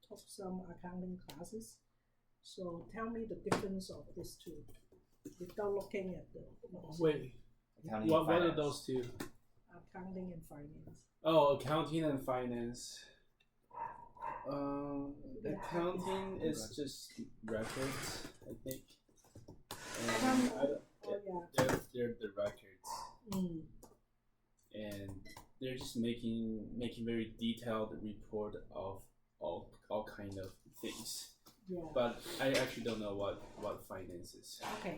took some accounting classes. So tell me the difference of these two without looking at the notes. Wait, Accounting what and are finance. those two? Accounting and finance. Oh, accounting and finance. Accounting is just records, I think. And they're the records, and they're just making very detailed report of all kind of things. Yeah. But I actually don't know what finance is. Okay.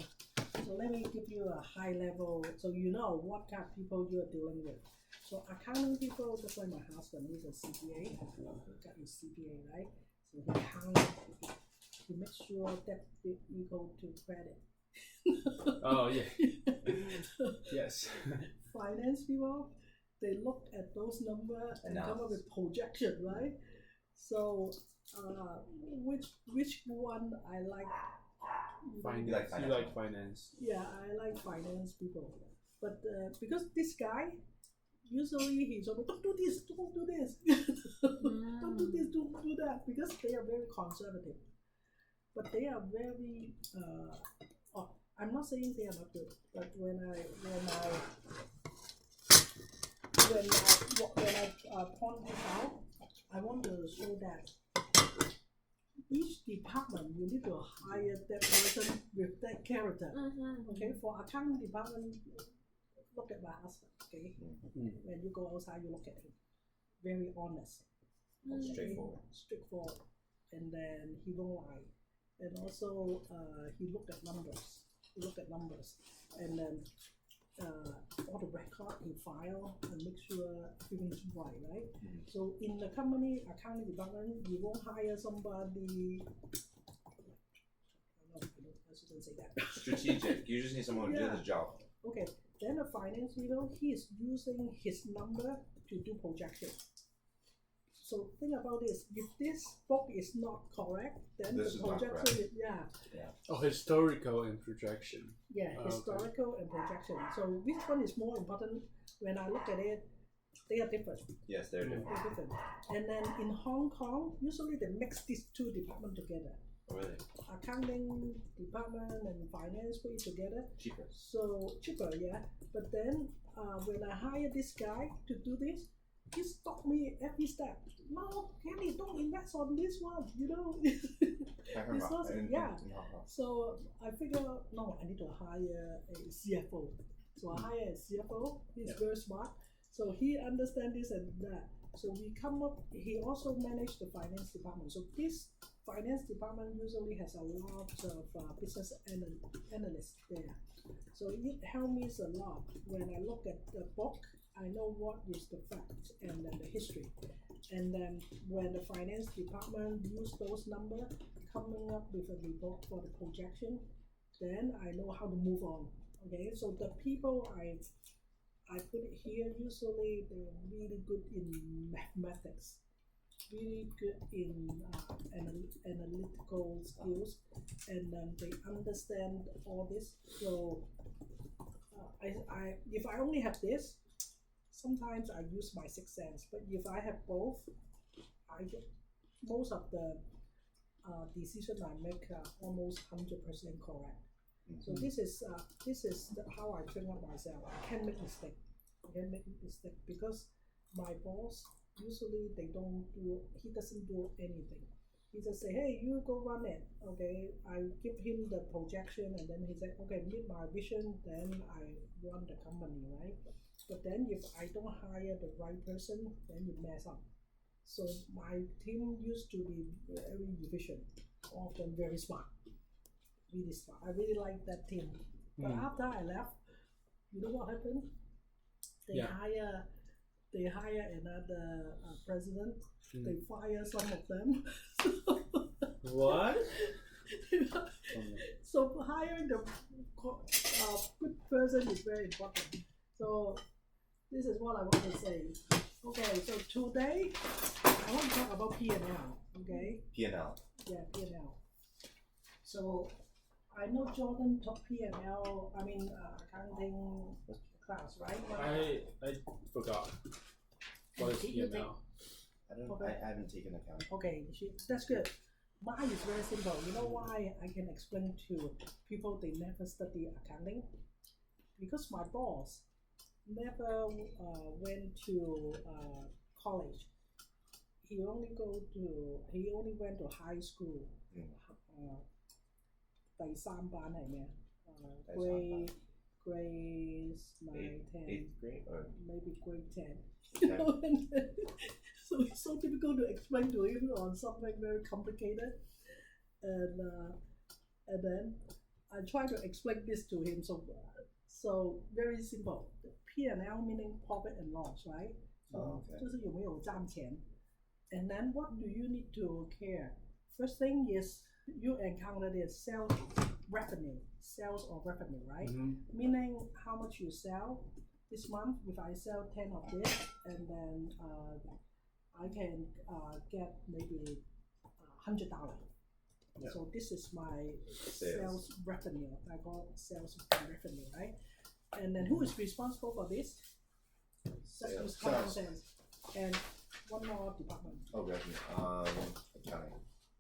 So let me give you a high level, so you know what kind of people you are dealing with. So accounting people, just like my husband, he's a CPA. He got his CPA, right? So he counts, he makes sure that it equal to credit. Oh yeah. Yes. Finance people, they look at those numbers and come up with projection, right? So which one I like? Finance. You like finance? Yeah, I like finance people, but because this guy, usually he's always don't do this, don't do this, don't do this, don't do that, because they are very conservative, but they are very. I'm not saying they are not good, but when I point this out, I want to show that each department you need to hire that person with that character. Okay, for accounting department, look at my husband. Okay, when you go outside, you look at him, very honest, straightforward, and then he won't lie, and also he look at numbers. And then all the record he file and make sure everything is right? So in the company accounting department, you won't hire somebody. I shouldn't say that. Strategic. You just need someone who do the job. Okay. Then the finance people, he is using his number to do projection. So think about this. If this book is not correct, then this the projection is Oh, historical and projection. Yeah, historical and projection. So which one is more important? When I look at it, they are different. Yes, they're different. They're different. And then in Hong Kong, usually they mix these two departments together. Oh, really? Accounting department and finance put it together. Cheaper. So cheaper, yeah. But then when I hire this guy to do this, he stopped me every step. No, Kenny, don't invest on this one. You know. So I figure, no, I need to hire a CFO. So I hire a CFO. He's very smart. So he understands this and that. So we come up. He also managed the finance department. So this finance department usually has a lot of business analysts there. So it helps me a lot. When I look at the book, I know what is the fact and then the history. And then when the finance department use those numbers, coming up with a report for the projection, then I know how to move on. Okay, so the people I put it here, usually they're really good in mathematics, really good in analytical skills, and then they understand all this. So if I only have this, sometimes I use my sixth sense, but if I have both, I get most of the decisions I make are almost 100% correct. So this is how I train up myself. I can't make mistake. Because my boss usually he doesn't do anything. He just say, hey, you go run it. Okay, I give him the projection, and then he said, okay, meet my vision, then I run the company, right? But then if I don't hire the right person, then you mess up. So my team used to be very efficient, all of them very smart, really smart. I really like that team. But after I left, you know what happened? They hire another president. They fire some of them. What? So hiring the good person is very important. So this is what I want to say. Okay, so today I want to talk about P&L. Okay. P&L. Yeah, P&L. So I know Jordan taught P&L. I mean accounting class, right? I forgot. What is P&L? I don't. Okay. I haven't taken accounting. Okay, that's good. Mine is very simple. You know why I can explain to people they never study accounting? Because my boss never went to college. He only went to high school. 第三班係咩？grade nine, 10, Eighth grade or maybe grade 10. Okay. So it's so difficult to explain to him on something very complicated, and then I try to explain this to him. So very simple. P&L meaning profit and loss, right? So 就是有没有赚钱. And then what do you need to care? First thing is you encounter the sales or revenue, right? Meaning how much you sell this month. If I sell 10 of this, and then I can get maybe $100. Yeah. So this is my sales revenue. I call it sales revenue, right? And then who is responsible for this? Sales. And one more department. Oh, revenue. Accounting.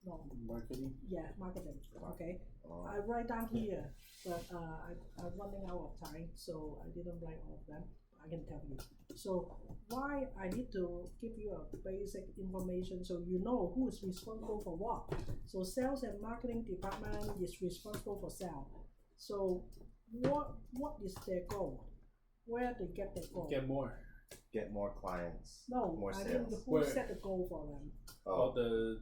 No. Marketing. Yeah, marketing. Okay. I write down here, but I'm running out of time, so I didn't write all of them. I can tell you. So why I need to give you a basic information so you know who is responsible for what. So sales and marketing department is responsible for sales. So what is their goal? Where they get their goal? Get more clients. No, more I sales. mean who set the goal for them? Oh, the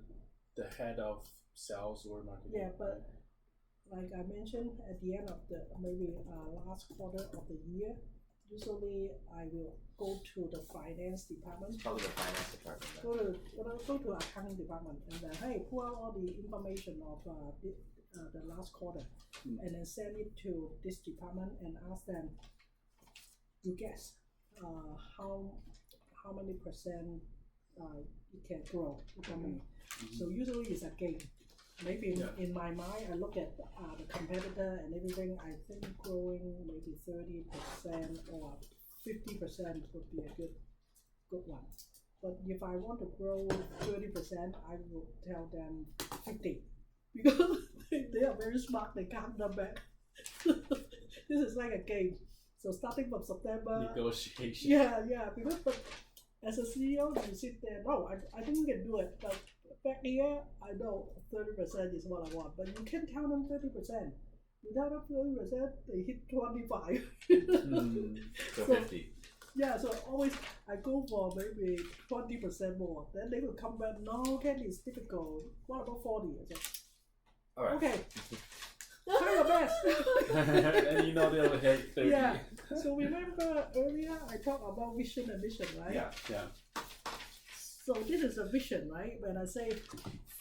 head of sales or marketing. Yeah, but like I mentioned, at the end of the maybe last quarter of the year, usually I will go to the finance department. It's probably the finance department. Go to accounting department and then hey, pull out all the information of the last quarter, and then send it to this department and ask them. You guess how many percent it can grow the company. So usually it's a game. Maybe in my mind, I look at the competitor and everything. I think growing maybe 30% or 50% would be a good one. But if I want to grow 30%, I will tell them 50 because they are very smart. They count them back. This is like a game. So starting from September. Negotiation. Yeah. Because but as a CEO, you sit there. No, I think you can do it. But back here, I know 30% is what I want, but you can't tell them 30%. You tell them 30%, they hit 25. So 50. Yeah, so always I go for maybe 20% more. Then they will come back. No, Ken, it's difficult. What about 40? I said, All right. okay. Try your best. And you know they'll hit 30. Yeah. So remember earlier I talked about vision and mission, right? Yeah. So this is a vision, right? When I say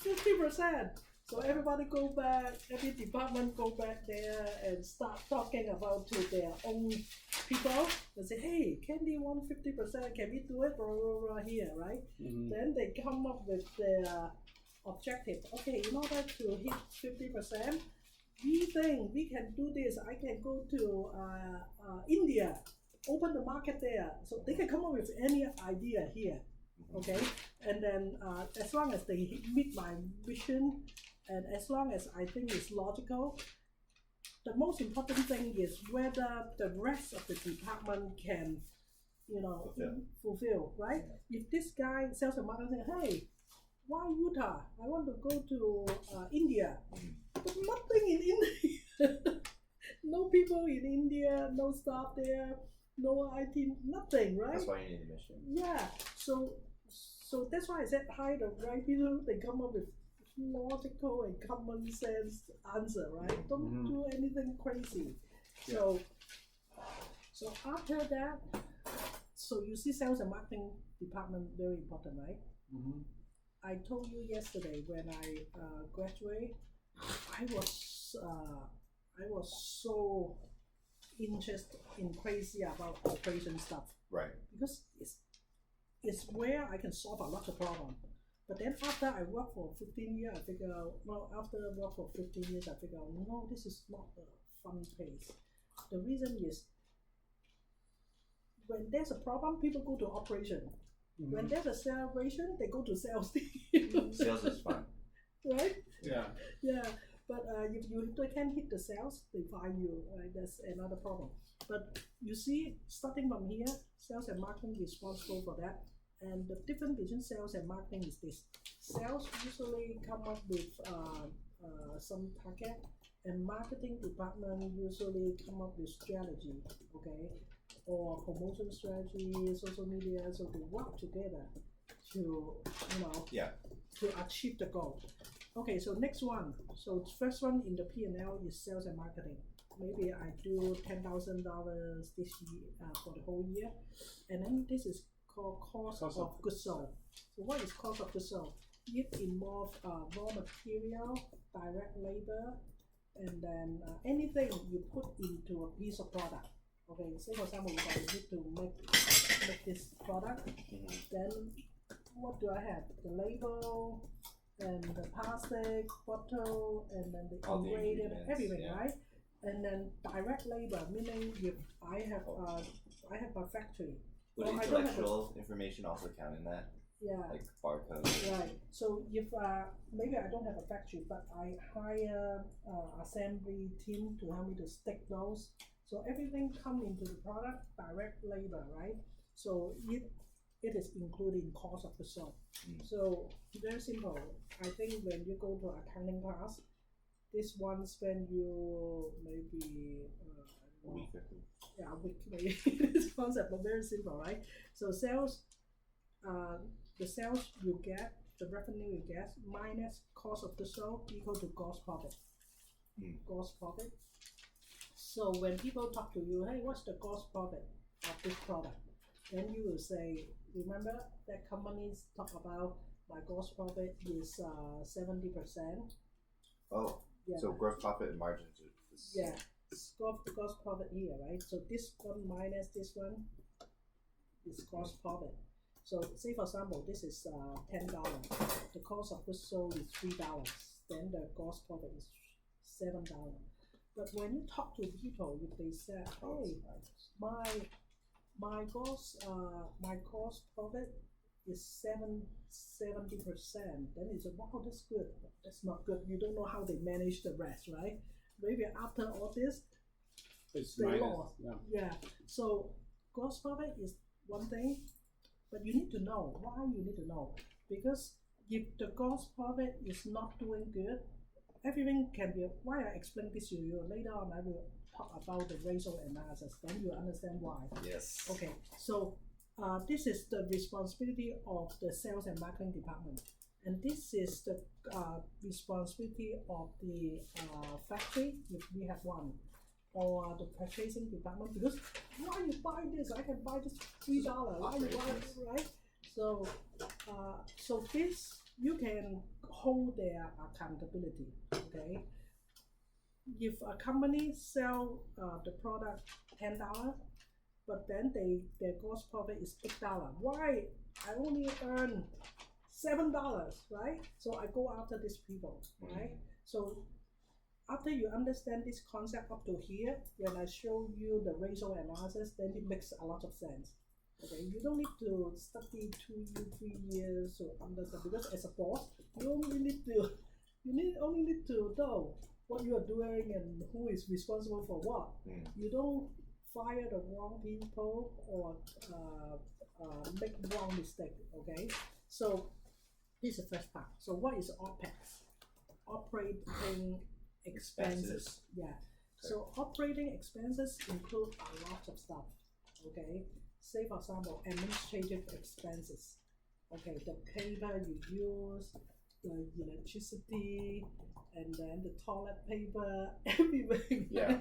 50%, so everybody go back, every department go back there and start talking about to their own people. They say, hey, Candy want 50%, can we do it? Blah, blah, blah, here, right? Then they come up with their objective. Okay, in order to hit 50%, we think we can do this. I can go to India, open the market there. So they can come up with any idea here. Okay, and then as long as they meet my vision, and as long as I think it's logical, the most important thing is whether the rest of the department can, fulfill, right? If this guy sales and marketing say, hey, why Utah? I want to go to India. But nothing in India. No people in India, no staff there, no IT, nothing, right? That's why you need a mission. Yeah, so that's why I said hire the right people. They come up with logical and common sense answer, right? Don't do anything crazy. So after that, so you see sales and marketing department very important, right? I told you yesterday when I graduated, I was so interested in crazy about operation stuff. Right. Because it's where I can solve a lot of problems. But then after I worked for 15 years, I figure out, after I worked for 15 years, I figure out, no, this is not a fun place. The reason is, when there's a problem, people go to operation. When there's a celebration, they go to sales team, Sales is fun. right? Yeah. Yeah, but if you can't hit the sales, they fire you, right? That's another problem. But you see, starting from here, sales and marketing responsible for that. And the difference between sales and marketing is this. Sales usually come up with some target, and marketing department usually come up with strategy, okay? Or promotion strategy, social media, so they work together to, Yeah. to achieve the goal. Okay, so next one. So first one in the P&L is sales and marketing. Maybe I do $10,000 this year for the whole year, and then this is called cost of goods sold. So what is cost of goods sold? It involves raw material, direct labor, and then anything you put into a piece of product. Okay, say for example, if I need to make this product, then what do I have? The label, and the plastic bottle, and then the All the ingredient, ingredients, everything, yeah. right? And then direct labor, meaning if I have a factory. Would or I don't have a- intellectual information also count in that? Yeah. Like barcodes? Right. So if maybe I don't have a factory, but I hire assembly team to help me to stick those. So everything come into the product, direct labor, right? So it is including cost of the sold. So very simple. I think when you go to accounting class, this one spend you maybe A week or two. a week maybe. This concept, but very simple, right? So sales, the sales you get, the revenue you get minus cost of the sold equal to gross profit. Gross profit. So when people talk to you, hey, what's the gross profit of this product? Then you will say, remember that companies talk about my gross profit is 70%. Oh, Yeah. so gross profit and margins is Yeah, gross profit here, right? So this one minus this one is gross profit. So say for example, this is $10. The cost of goods sold is $3. Then the gross profit is $7. But when you talk to people, if they say, hey, my gross profit is 70%, then it's wow, that's good. That's not good. You don't know how they manage the rest, right? Maybe after all this, It's they minus. lost. Yeah. So gross profit is one thing, but you need to know why. You need to know because if the gross profit is not doing good, everything can be. Why I explain this to you later on, I will talk about the ratio analysis. Then you understand why. Yes. Okay. So this is the responsibility of the sales and marketing department, and this is the responsibility of the factory if we have one, or the purchasing department. Because why you buy this? I can buy this $3. Why you buy it, right? So so this you can hold their accountability. Okay. If a company sell the product $10, but then their gross profit is $8. Why I only earn $7, right? So I go after these people, right? So after you understand this concept up to here, when I show you the ratio analysis, then it makes a lot of sense. Okay, you don't need to study 3 years to understand, because as a boss, you only need to know what you are doing and who is responsible for what. You don't fire the wrong people or make wrong mistake. Okay, so this is the first part. So what is OPEX? Operating expenses. Yeah. Okay. So operating expenses include a lot of stuff. Okay. Say for example, administrative expenses. Okay, the paper you use, the electricity, and then the toilet paper, everything. Yeah.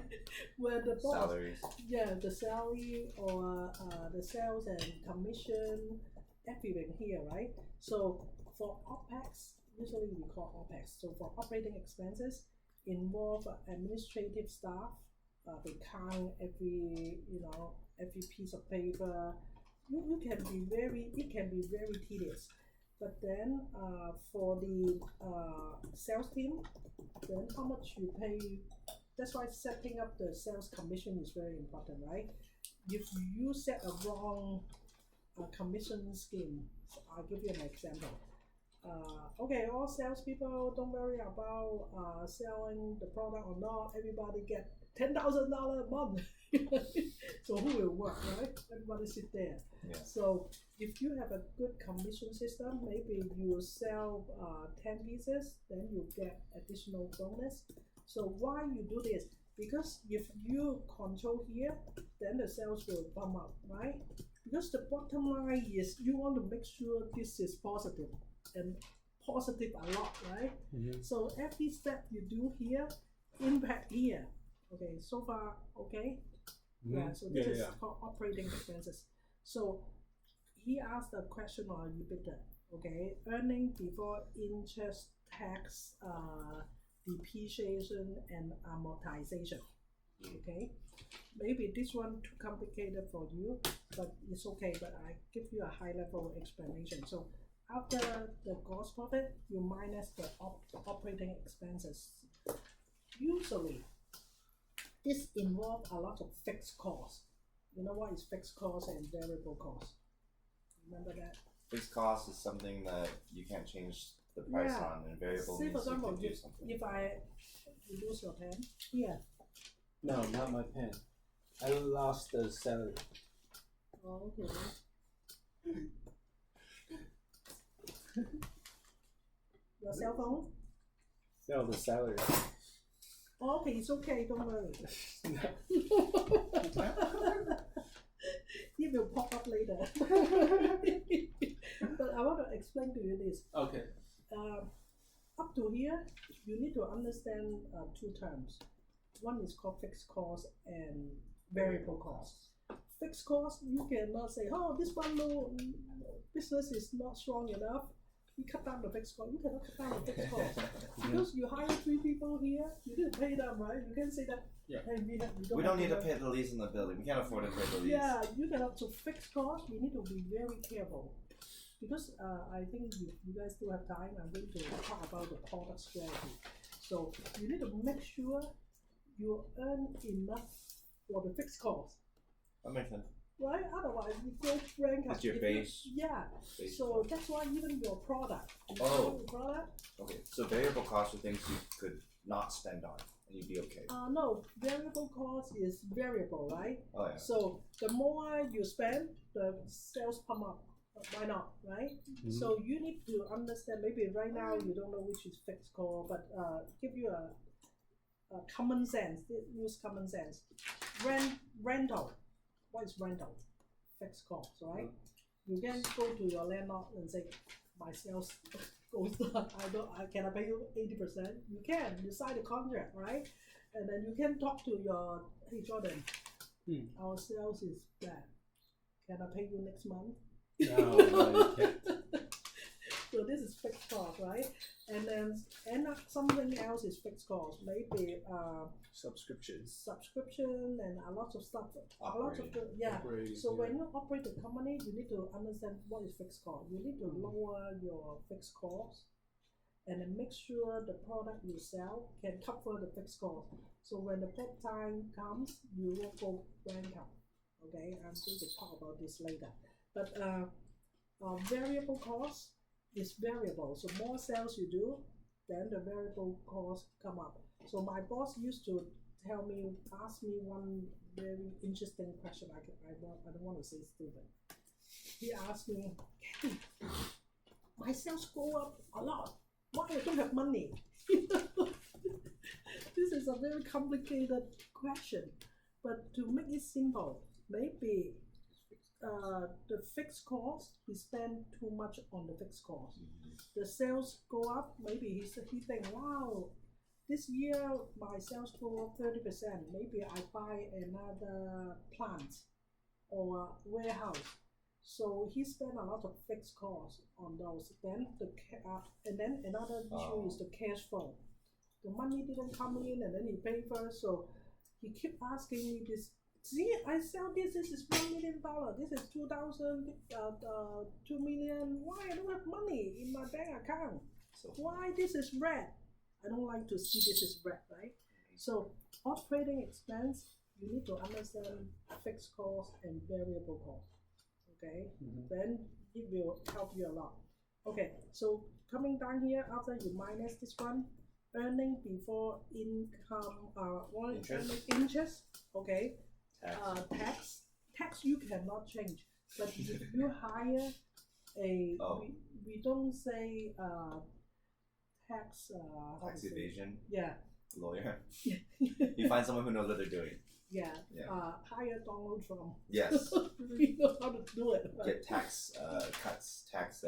Where the boss, Salaries. yeah, the salary or the sales and commission, everything here, right? So for OPEX, usually we call OPEX. So for operating expenses, involve administrative staff. They count every piece of paper. It can be very tedious. But then for the sales team, then how much you pay. That's why setting up the sales commission is very important, right? If you set a wrong commission scheme. So I'll give you an example. Okay, all salespeople, don't worry about selling the product or not. Everybody get $10,000 a month. So who will work, right? Everybody sit there. Yeah. So if you have a good commission system, maybe you sell 10 pieces, then you get additional bonus. So why you do this? Because if you control here, then the sales will bump up, right? Because the bottom line is you want to make sure this is positive and positive a lot, right? Mm-hmm. So every step you do here, impact here. Okay, so far, okay? Mm-hmm. Yeah, so this Yeah, is yeah. called operating expenses. So he asked a question on EBITDA, okay? Earning before interest, tax, depreciation, and amortization, okay? Maybe this one too complicated for you, but it's okay, but I give you a high level explanation. So after the gross profit, you minus the operating expenses. Usually, this involves a lot of fixed costs. You know what is fixed cost and variable cost? Remember that? Fixed cost is something that you can't change the price Yeah. on, and variable Say means for you example, can do something. if I reduce your pen here, No, not my pen. I lost the salary. oh, okay. Your cell phone? No, the salary. Oh, okay, it's okay, don't worry. It will pop up later. But I want to explain to you this. Okay. Up to here, you need to understand two terms. One is called fixed cost and variable cost. Fixed cost, you cannot say, oh, this one business is not strong enough. We cut down the fixed cost. You cannot cut down the fixed cost because you hire 3 people here. You need to pay them, right? You can't say that. Yeah. Hey, We don't need to pay the lease in the building. We can't afford to pay the lease. Yeah, you cannot. So fixed cost, you need to be very careful. Because I think if you guys still have time, I'm going to talk about the product strategy. So you need to make sure you earn enough for the fixed cost, That makes sense. right? Otherwise, you go rank up. It's your If you- base. Yeah. Base So that's why even your product. You Oh. sell your product. Okay, so variable costs are things you could not spend on, and you'd be okay. No, variable cost is variable, right? Oh yeah. So the more you spend, the sales pump up. Why not, right? Mm-hmm. So you need to understand. Maybe right now you don't know which is fixed cost, but give you a common sense. Use common sense. Rental. What is rental? Fixed cost, right? You can go to your landlord and say, my sales goes down. Can I pay you 80%? You can. You sign the contract, right? And then you can talk to your, hey Jordan, our sales is bad. Can I pay you next month? No, you can't. So this is fixed cost, right? And then something else is fixed cost. Maybe Subscriptions. subscription and a lot of stuff. A lot of yeah. Operating, So yeah. when you operate the company, you need to understand what is fixed cost. You need to lower your fixed cost and then make sure the product you sell can cover the fixed cost. So when the prep time comes, you won't go bankrupt. Okay, I'm going to talk about this later. But variable cost is variable. So more sales you do, then the variable costs come up. So my boss used to ask me one very interesting question. I don't want to say stupid. He asked me, Kathy, my sales go up a lot. Why I don't have money? This is a very complicated question. But to make it simple, maybe the fixed cost, we spend too much on the fixed cost. The sales go up, maybe he think, wow, this year my sales go up 30%. Maybe I buy another plant or warehouse. So he spent a lot of fixed costs on those. Then and then another issue is the cash flow. The money didn't come in, and then he paid first. So he keep asking me this. See, I sell this. This is $1 million. This is 2,000, 2 million. Why I don't have money in my bank account? So Why this is red? I don't like to see this is red, right? So operating expense, you need to understand fixed cost and variable cost. okay, Mhm. then it will help you a lot. Okay, so coming down here after you minus this one, earning before income, what is Interest. earning interest, okay, Tax. tax you cannot change, but if you hire a Oh. we don't say tax how Tax to say? evasion. Yeah. Lawyer. You find someone who knows what they're doing. Yeah. Yeah. Hire Donald Trump. Yes. We know how to do it. Right? Get tax cuts. Tax.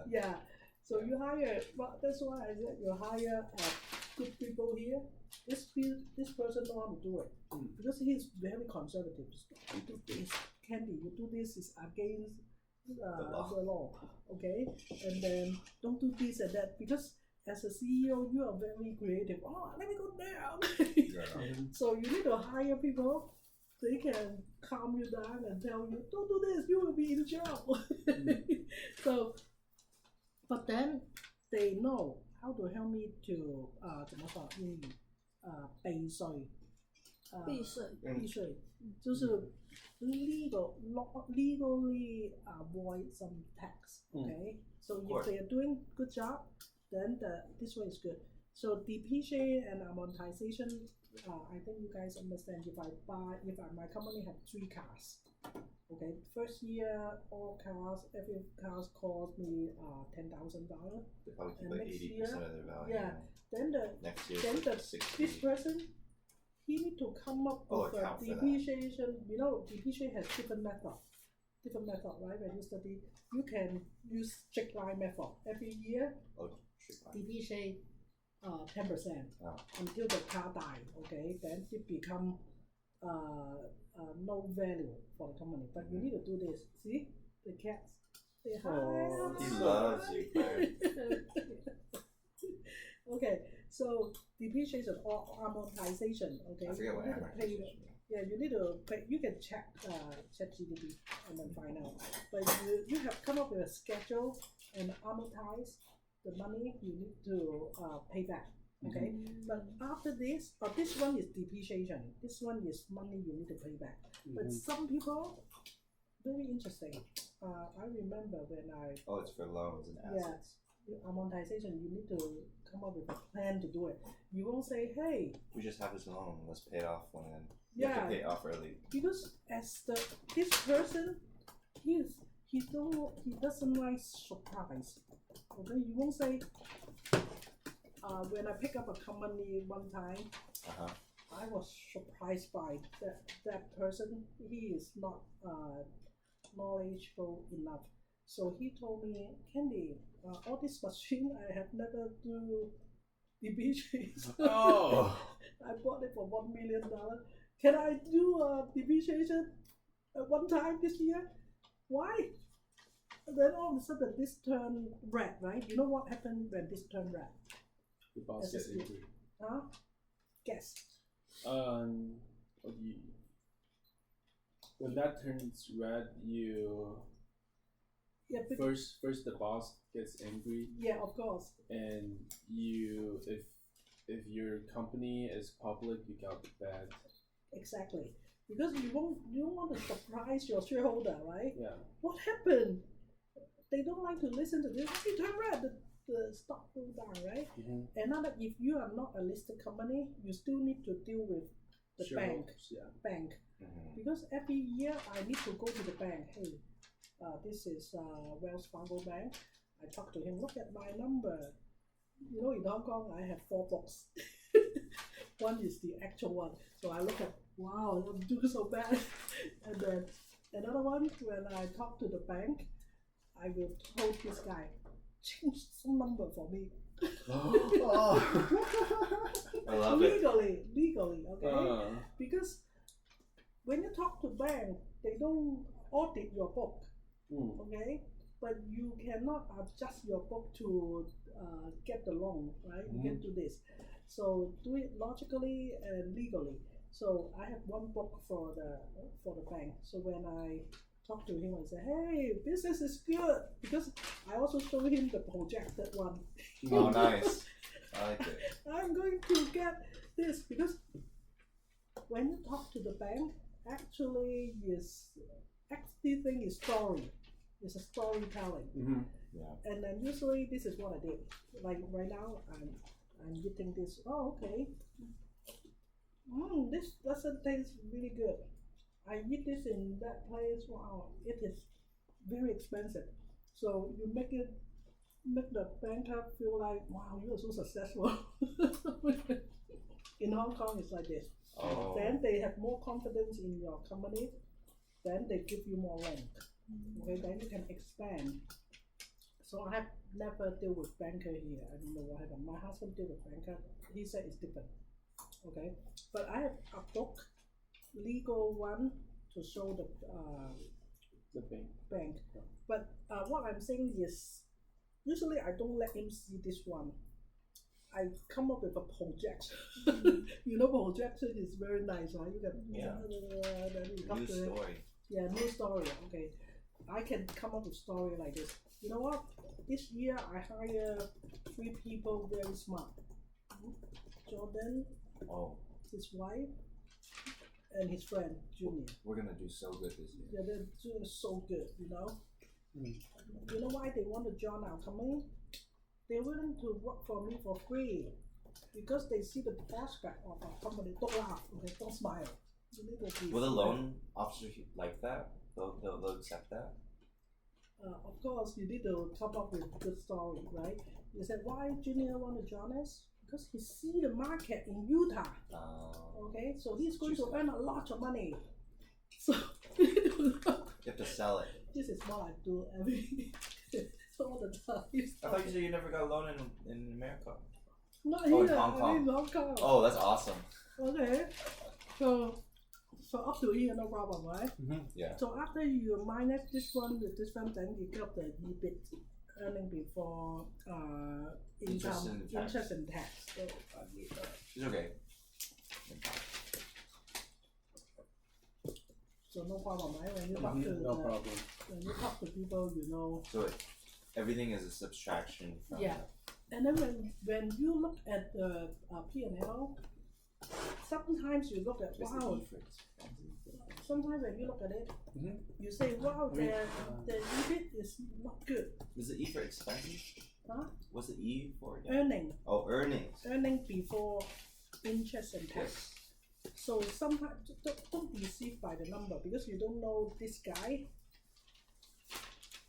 Yeah. So you hire. Well, that's why I said you hire good people here. This person know how to do it because he's very conservative. You do this, Candy. You do this is against the law. Okay, and then don't do this and that because as a CEO you are very creative. Oh, let me go there. Yeah. So you need to hire people. They can calm you down and tell you, don't do this, you will be in jail. So, but then they know how to help me to 怎么说英语避税，避税，避税就是 legally avoid some tax. Okay, so if they are doing good job, then this way is good. So depreciation and amortization. I think you guys understand. If my company have 3 cars, okay, first year all cars, every cars cost me $10,000. They probably keep And like next 80% year- of their value. Yeah. Then Next year, then it's the like 60. this person he need to come up Oh, with a account for that. depreciation. You know, depreciation has different method, right? When you study, you can use straight line method. Every year, Oh, straight line. depreciate 10% Oh. until the car die. Okay, then it become no value for the company. But you need to do this. See the cats. They Oh, He hi. loves you, Claire. Okay, so depreciation or amortization. Okay, I forget what you need to pay. amortization means. Yeah, you need to pay. You can check GDP and then find out. But you have come up with a schedule and amortize the money you need to pay back. Okay, but after this, this one is depreciation. This one is money you need to pay back. But some people, very interesting. I remember when I Oh, it's for loans and Yeah. assets. amortization, you need to come up with a plan to do it. You won't say, hey, We just have this loan. Let's pay it off when you have yeah, to pay it off early. because as this person, he doesn't like surprise. Okay, you won't say. When I pick up a company one time, Uh-huh. I was surprised by that person. He is not knowledgeable enough. So he told me, Candy, all this machine I have never do depreciation. Oh. I bought it for $1 million. Can I do depreciation at one time this year? Why? And then all of a sudden this turned red, right? You know what happened when this turned red? The boss As a gets student. angry. Huh? Guess. What do you, when that turns red, you Yeah, but, first the boss gets angry, yeah, of course. and you if your company is public, you got the bad. Exactly. Because you don't want to surprise your shareholder, right? Yeah. What happened? They don't like to listen to this. It turned red. The stock go down, right? Another, if you are not a listed company, you still need to deal with the bank. Shareholders, yeah. Bank. Mhm. Because every year I need to go to the bank. Hey, this is Wells Fargo Bank. I talk to him. Look at my number. You know, in Hong Kong, I have 4 books. One is the actual one. So I look at, wow, I'm doing so bad. And then another one, when I talk to the bank, I will tell this guy, change some number for me. Oh. I love it. Legally, okay? Because when you talk to bank, they don't audit your book, okay? But you cannot adjust your book to get the loan, right? You can do this. So do it logically and legally. So I have one book for the bank. So when I talk to him, I say, hey, business is good, because I also show him the projected one. Oh, nice. I like it. I'm going to get this, because when you talk to the bank, actually is XD thing is story. It's a storytelling. Mm-hmm. Yeah. And then usually this is what I did. Like right now, I'm eating this. Oh, okay. This doesn't taste really good. I eat this in that place. Wow, it is very expensive. So you make the banker feel like, wow, you are so successful. In Hong Kong, it's like this. Oh. Then they have more confidence in your company. Then they give you more rank. Okay, then you can expand. So I have never dealt with banker here. I don't know what happened. My husband dealt with banker. He said it's different. Okay, but I have a book, legal one, to show The bank. But what I'm saying is, usually I don't let him see this one. I come up with a projection. You know, projection is very nice, right? You can then you come New to story. yeah, new story. Okay, I can come up with story like this. You know what? This year I hire 3 people very smart. Jordan, Oh, his wife, and his friend Junior. we're gonna do so good this year. Yeah, they're doing so good, you know. Mm. You know why they want to join our company? They're willing to work for me for free because they see the prospect of our company. Don't laugh, okay? Don't smile. You need to be Will the free. loan officer like that? They'll accept that? Of course, you need to come up with good story, right? You said, why Junior want to join us? Because he see the market in Utah. Okay, so he's going to earn a lot of money. So You have to sell it. this is what I do every all the time. I thought you said you never got a loan in America. Not Oh, in here, Hong Kong. in Hong Kong. Oh, that's awesome. Okay, so up to here no problem, right? Yeah. So after you minus this one with this one, then you get the EBIT, earning before Interest income, and tax. interest and tax. So I need that. It's okay. So no problem, right? When you talk to No problem. when you talk to people, you know. So everything is a subtraction from. Yeah. And then when you look at the P&L, sometimes you look at What's wow. the E for expenses? Sometimes when you look at it, Mhm. you say wow, Wait, the EBIT is not good. Was the E for expenses? Huh? What's the E for again? Earning Earnings. before interest and tax. So sometimes don't be deceived by the number because you don't know this guy.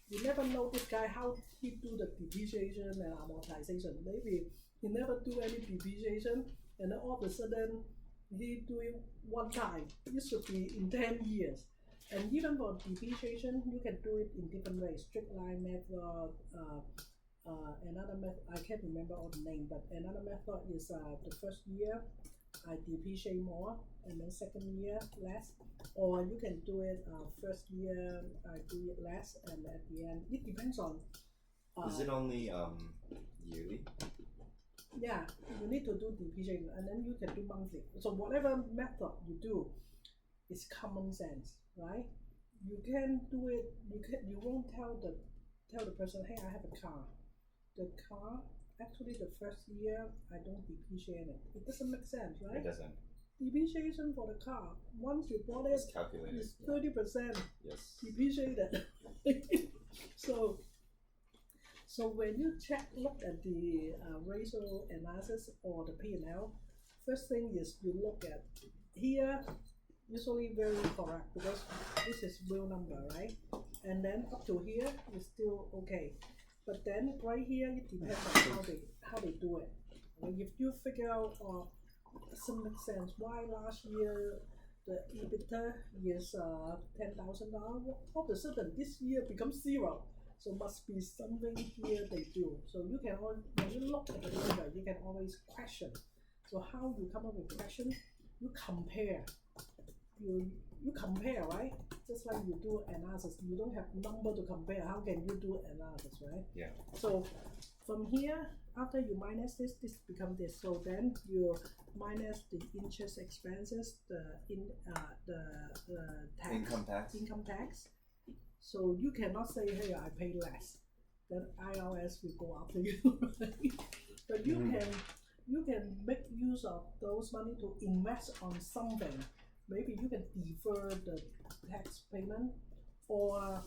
You never know this guy how he do the depreciation and amortization. Maybe he never do any depreciation and then all of a sudden he do it one time. It should be in 10 years. And even for depreciation, you can do it in different ways. Straight line method, another method, I can't remember all the name, but another method is the first year I depreciate more and then second year less. Or you can do it first year I do it less and at the end, it depends on. Is it only yearly? Yeah, you need to do depreciation and then you can do monthly. So whatever method you do is common sense, right? You can do it. You won't tell the person, hey, I have a car. The car actually the first year I don't depreciate it. It doesn't make sense, right? It doesn't. Depreciation for the car once you bought it It's calculated. is Yeah. 30% Yes. depreciated. So when you look at the ratio analysis or the P&L, first thing is you look at here, usually very correct because this is real number, right? And then up to here is still okay. But then right here it depends on how they do it. If you figure out doesn't make sense why last year the EBITDA is $10,000, all of a sudden this year becomes 0. So must be something here they do. So you can always, when you look at the number, you can always question. So how you come up with question? You compare. You compare, right? Just like you do analysis, you don't have number to compare. How can you do analysis, right? Yeah. So from here, after you minus this becomes this. So then you minus the interest expenses, the tax, Income tax. So you cannot say, hey, I pay less. Then IRS will go after you, right? But you can make use of those money to invest on something. Maybe you can defer the tax payment, Or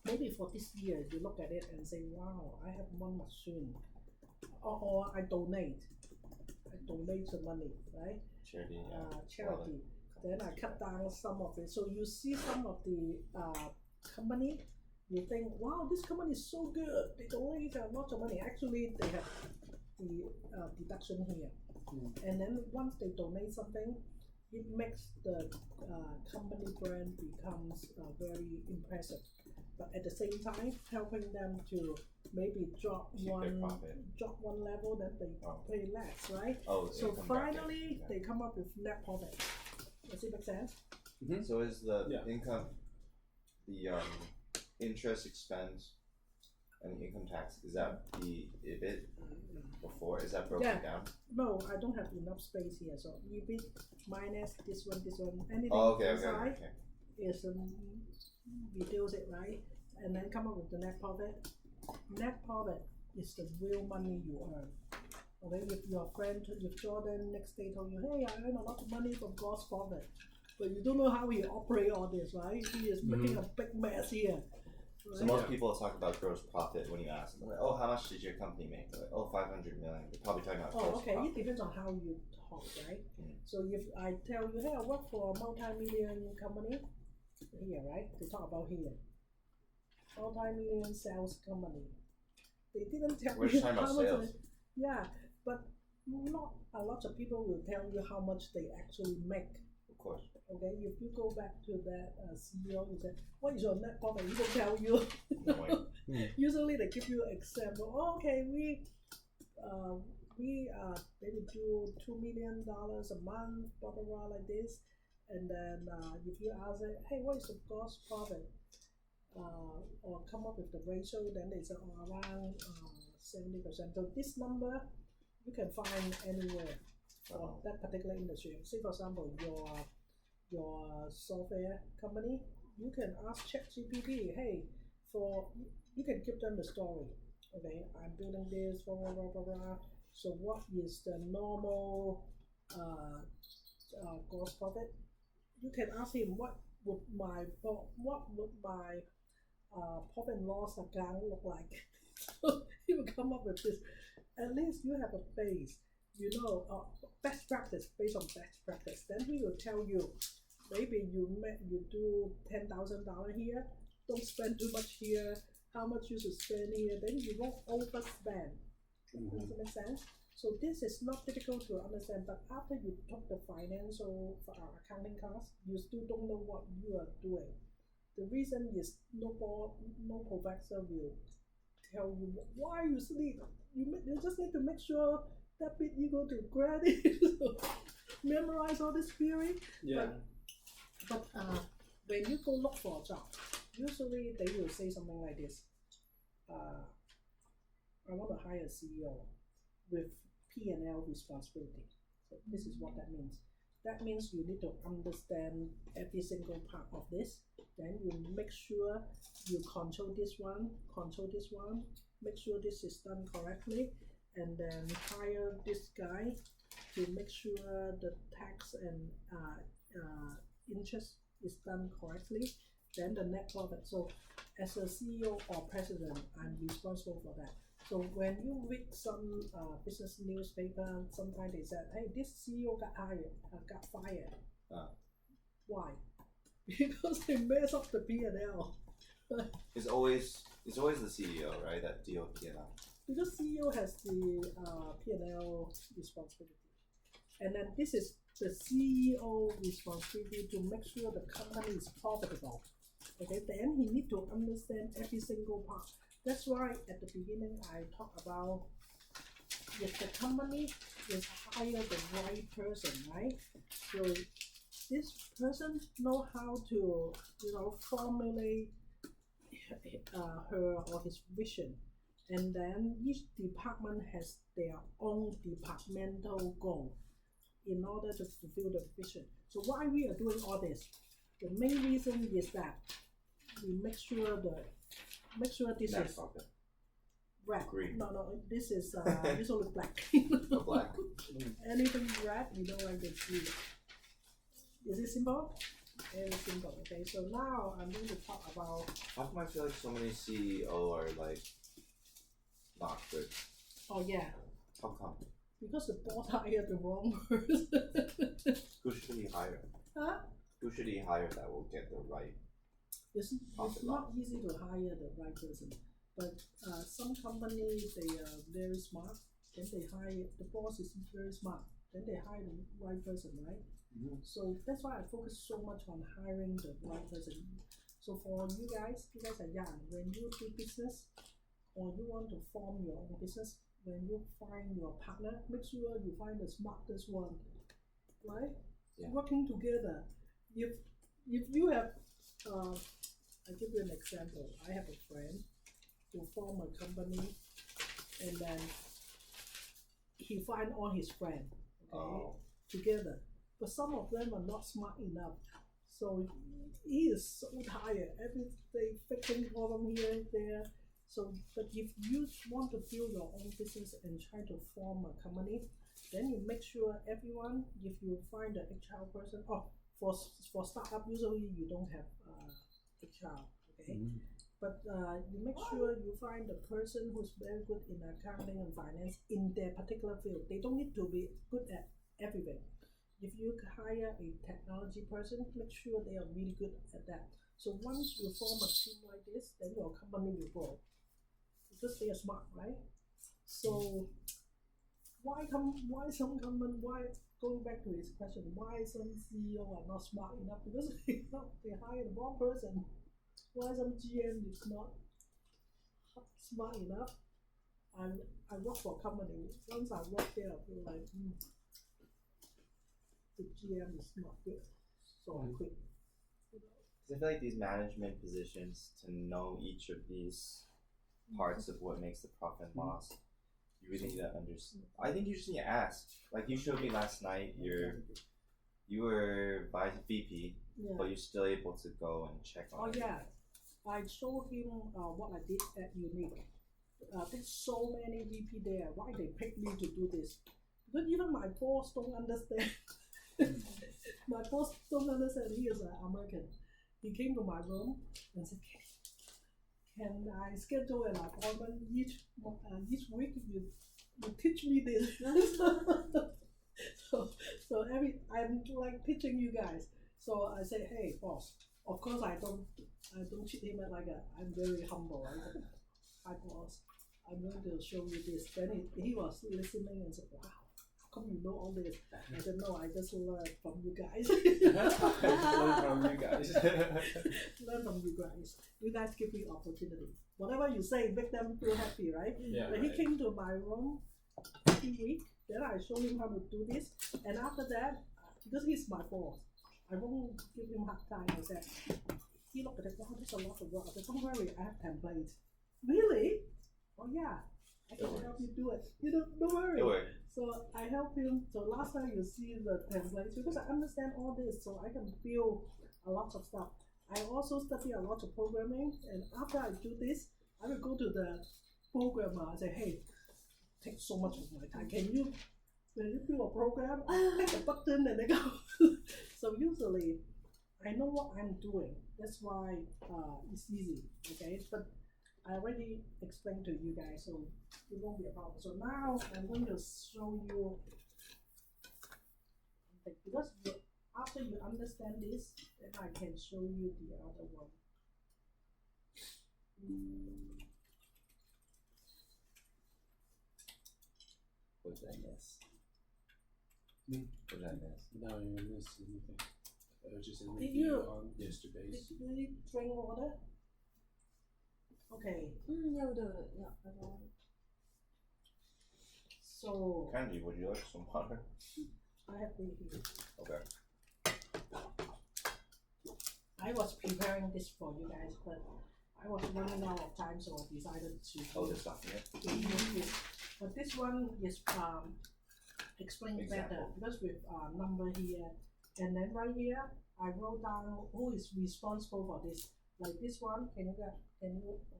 maybe for this year, you look at it and say, wow, I have one machine. Or I donate the money, right? Charity, yeah. Charity. Then I cut down some of it. So you see some of the company, you think, wow, this company is so good. They donate a lot of money. Actually, they have the deduction here. And then once they donate something, it makes the company brand becomes very impressive. But at the same time, helping them to maybe drop Keep their one profit. level, then they pay less, right? Oh, So income bracket, finally, yeah. they come up with net profit. Does it make sense? So is the Yeah. income, the interest expense, and the income tax, is that the EBIT before? Is that broken Yeah. down? No, I don't have enough space here. So EBIT minus this one, anything Oh, okay. inside is reduce it, right? And then come up with the net profit. Net profit is the real money you earn. Okay, if your friend, if Jordan next day told you, hey, I earn a lot of money from gross profit, but you don't know how he operate all this, right? He is making a big mess here. Right? So most people talk about gross profit when you ask them, like, oh, how much did your company make? They're like, oh, 500 million. They're probably talking about gross Okay, profit. it depends on how you talk, right? So if I tell you, hey, I work for a multi-million company, here, right? They talk about here. Multi-million sales company. They didn't tell We're you just talking about how much. sales. Yeah, but not a lot of people will tell you how much they actually make. Of course. Okay, if you go back to that CEO, you say, what is your net profit? He will tell you. No way. Usually they give you an example. Oh, okay, we maybe do $2 million a month, blah blah blah like this. And then if you ask it, hey, what is the gross profit? Or come up with the ratio, then they say around 70%. So this number you can find anywhere for that particular industry. Say for example, your software company, you can ask ChatGPT, hey, you can give them the story. Okay, I'm building this, blah blah blah blah blah. So what is the normal gross profit? You can ask him what would my profit and loss account look like. So he will come up with this. At least you have a base, you know, best practice based on best practice. Then he will tell you, maybe you do $10,000 here. Don't spend too much here. How much you should spend here? Then you won't overspend. Does it make sense? So this is not difficult to understand, but after you took the financial accounting class, you still don't know what you are doing. The reason is no professor will tell you why you sleep. You just need to make sure that bit equal to credit. So memorize all this theory. Yeah. But when you go look for a job, usually they will say something like this. I want to hire a CEO with P&L responsibility. So this is what that means. That means you need to understand every single part of this. Then you make sure you control this one, make sure this is done correctly, and then hire this guy to make sure the tax and interest is done correctly. Then the net profit. So as a CEO or president, I'm responsible for that. So when you read some business newspaper, sometimes they said, "Hey, this CEO got fired." Why? Because they mess up the P&L. It's always the CEO, right? That deal with P&L. Because CEO has the P&L responsibility, and then this is the CEO responsibility to make sure the company is profitable. Okay, then he need to understand every single part. That's why at the beginning I talked about if the company is hire the right person, right? So this person know how to formulate her or his vision, and then each department has their own departmental goal in order to fulfill the vision. So why we are doing all this? The main reason is that we make sure this Net is profit. red. Green. No, this is usually black. Oh, black. Anything red, we don't like to see. Is it simple? Very simple. Okay, so now I'm going to talk about. How come I feel like so many CEO are like not good? Oh yeah, How come? because the boss hired the wrong person. Who should he hire? Huh? Who should he hire that will get the right? It's not easy to hire the right person, but some companies they are very smart. Then they hire the boss is very smart. Then they hire the right person, right? Mm-hmm. So that's why I focus so much on hiring the right person. So for you guys are young. When you do business or you want to form your own business, when you find your partner, make sure you find the smartest one, right? Yeah. Working together. If you have, I give you an example. I have a friend who formed a company, and then he find all his friends, okay, together. But some of them are not smart enough. So he is so tired every day fixing problem here and there. So, but if you want to build your own business and try to form a company, then you make sure everyone, if you find an HR person, for startup usually you don't have HR, okay. But you make sure you find a person who's very good in accounting and finance in their particular field. They don't need to be good at everything. If you hire a technology person, make sure they are really good at that. So once you form a team like this, then your company will grow because they are smart, right? So why going back to his question, why some CEO are not smart enough? Because they hire the wrong person. Why some GM is not smart enough? I work for a company. Once I work there, I feel like the GM is not good, so I quit. Because I feel like these management positions, to know each of these parts of what makes the profit and loss, you really need to understand. I think you just need to ask. Like you showed me last night, you were vice VP, Yeah. but you're still able to go and check on. Oh yeah, I showed him what I did at Unique. There's so many VP there. Why they pick me to do this? Because even my boss don't understand. My boss don't understand. He is an American. He came to my room and said, "Can I schedule an appointment each week? You teach me this." so I'm like teaching you guys. So I say, "Hey, boss. Of course I don't treat him like I'm very humble. I said, hi boss, I'm going to show you this." Then he was listening and said, "Wow, how come you know all this?" I said, "No, I just learned from you guys." Learn from you guys. Learn from you guys. You guys give me opportunity. Whatever you say, make them feel happy, right? Yeah. But he came to my room every week. Then I show him how to do this, and after that, because he's my boss, I won't give him hard time. I said, he looked at it, wow, there's a lot of work. I said, don't worry, I have templates. Really? Oh yeah, I can help you do it. Don't worry. Don't worry. So I help him. So last time you see the templates, because I understand all this, so I can build a lot of stuff. I also study a lot of programming, and after I do this, I will go to the programmer and say, hey, take so much of my time. Can you build a program? Click a button and they go. So usually, I know what I'm doing. That's why it's easy, okay? But I already explained to you guys, so it won't be a problem. So now I'm going to show you, because after you understand this, then I can show you the other one. What did I miss? What did I miss? No, you missed anything. Just a Did review you- on yesterday's. Did you drink water? Okay, Yeah, we do it. Yeah, I got it. so Candy, would you like some water? I have the here. Okay. I was preparing this for you guys, but I was running out of time, so I decided to Oh, this document. use this. But this one is explained better Example. because with number here, and then right here I wrote down who is responsible for this. Like this one, can you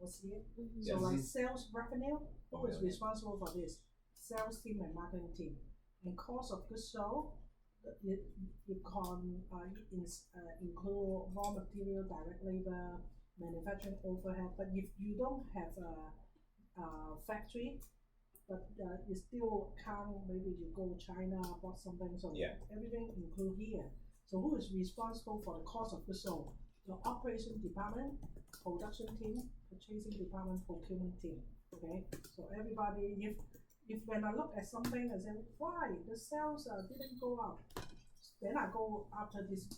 all see it? So Yes. like sales revenue, who is Okay. responsible for this? Sales team and marketing team. And cost of goods sold, you can include raw material, direct labor, manufacturing overhead. But if you don't have a factory, but you still can't, maybe you go China, bought something, so Yeah. everything include here. So who is responsible for the cost of goods sold? The operation department, production team, purchasing department, procurement team. Okay, so everybody, if when I look at something, I say, why the sales didn't go up, then I go after these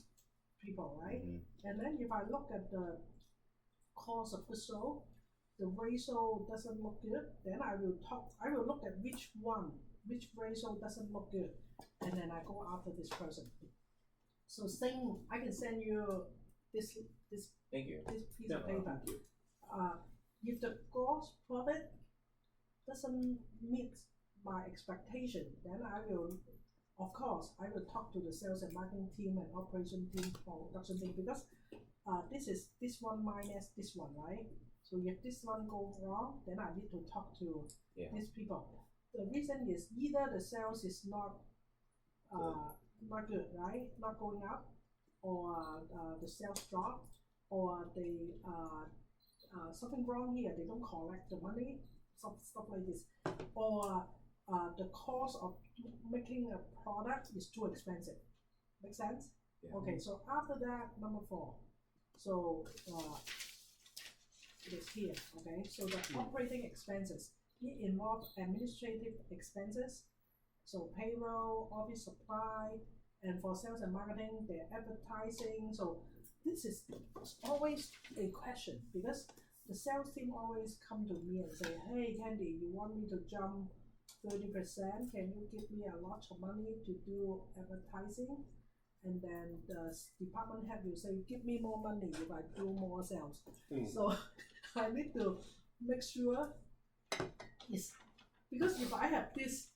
people, right? And then if I look at the cost of goods sold, the ratio doesn't look good, then I will look at which ratio doesn't look good, and then I go after this person. So same, I can send you this Thank you. this piece Yeah, of paper. thank you. If the gross profit doesn't meet my expectation, then I will, of course, I will talk to the sales and marketing team and operation team, production team, because this is this one minus this one, right? So if this one goes wrong, then I need to talk to these people. The reason is either the sales is not not good, right? Not going up, or the sales drop, or they something wrong here. They don't collect the money, stuff like this, or the cost of making a product is too expensive. Make sense? Yeah. Okay. So after that, number 4. So it is here. Okay. So the operating expenses, it involves administrative expenses. So payroll, office supply, and for sales and marketing, they're advertising. So this is always a question, because the sales team always come to me and say, hey Candy, you want me to jump 30%? Can you give me a lot of money to do advertising? And then the department head will say, give me more money if I do more sales. So I need to make sure it's, because if I have this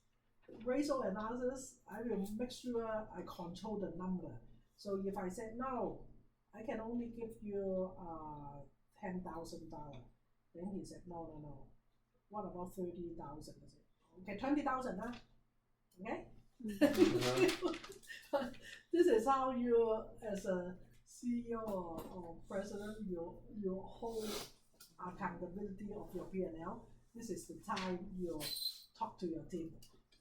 ratio analysis, I will make sure I control the number. So if I said no, I can only give you $10,000, then he said no. What about 30,000? I said okay, 20,000, huh? Okay. This is how you, as a CEO or president, you hold accountability of your P&L. This is the time you talk to your team.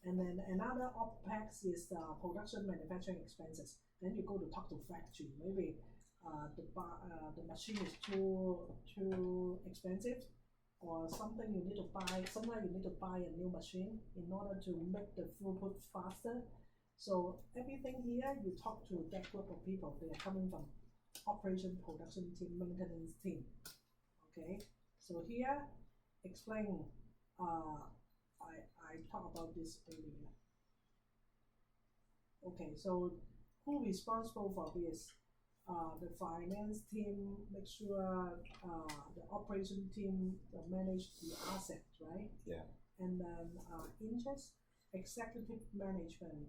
And then another OPEX is production manufacturing expenses. Then you go to talk to factory. Maybe the machine is too expensive, or something you need to buy. Sometimes you need to buy a new machine in order to make the throughput faster. So everything here, you talk to that group of people. They are coming from operation, production team, maintenance team. Okay. So here, explain. I talked about this earlier. Okay, so who responsible for this? The finance team make sure the operation team manage the assets, right? Yeah. And then interest, executive management.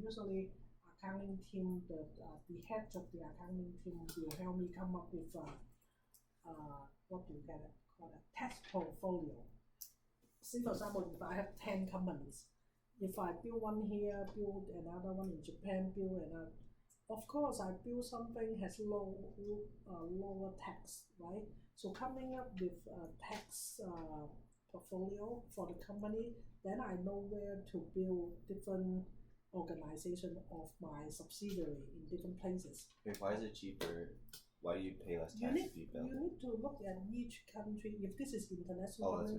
Usually, accounting team, the head of the accounting team will help me come up with what do you call it? Tax portfolio. Say for example, if I have 10 companies, if I build one here, build another one in Japan, build another, of course I build something has lower tax, right? So coming up with a tax portfolio for the company, then I know where to build different organization of my subsidiary in different places. Wait, why is it cheaper? Why do you pay less tax if you build? You need to look at each country. If this is international, Oh, that's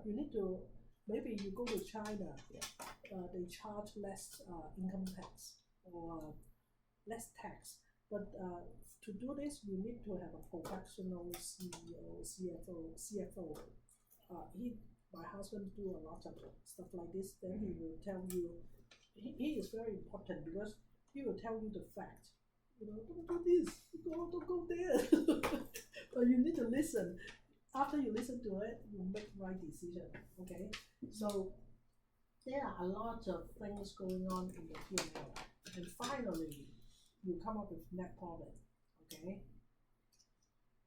you need to, maybe you go to China, Yeah. They charge less income tax or less tax. But to do this, you need to have a professional CEO, CFO. My husband do a lot of stuff like this. Then he will tell you. He is very important because he will tell you the fact. Don't do this, don't go there. But you need to listen. After you listen to it, you make right decision. Okay. So there are a lot of things going on in the P&L, and finally, you come up with net profit. Okay.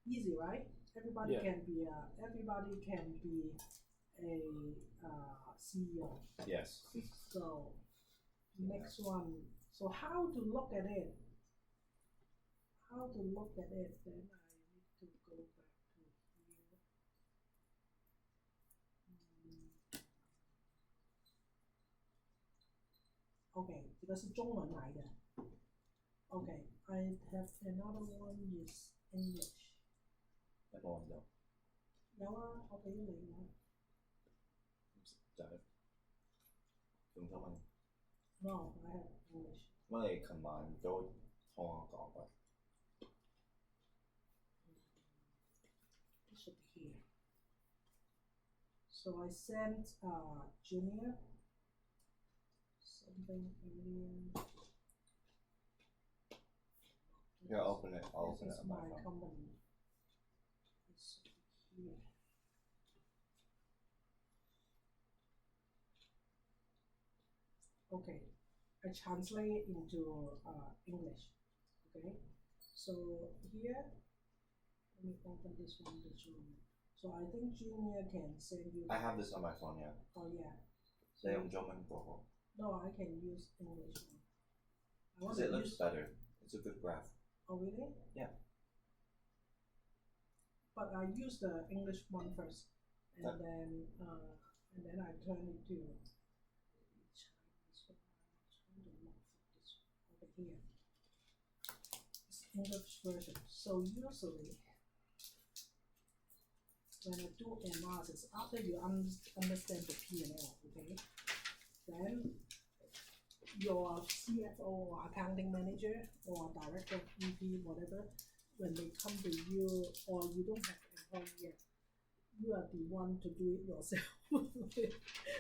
Easy, right? Everybody can be a CEO. Yes. So Next one. So how to look at it? How to look at it? Then I need to go back to here. Okay, 这个是中文来的。Okay, I have another one is English. 有冇揾到？有啊，我俾你啦。就係用中文。 No, I have English. 咁你琴晚都同我講過。It should be here. So I sent Junior something earlier. Yeah, open it. I'll This open it is on my my phone. company. It should be here. Okay, I translate into English. Okay, so here, let me open this one to show you. So I think Junior can send you. I have this on my phone, yeah. Oh yeah. 你用中文過好 No, I can use English one. I want Because it to looks use. better. It's a good graph. Oh really? Yeah. But I use the English one first, and Yeah. then I turn it to Chinese one. I'm trying to look for this over here. It's English version. So usually, when I do analysis, after you understand the P&L, okay, then your CFO or accounting manager or director, VP, whatever, when they come to you or you don't have employee yet, you are the one to do it yourself.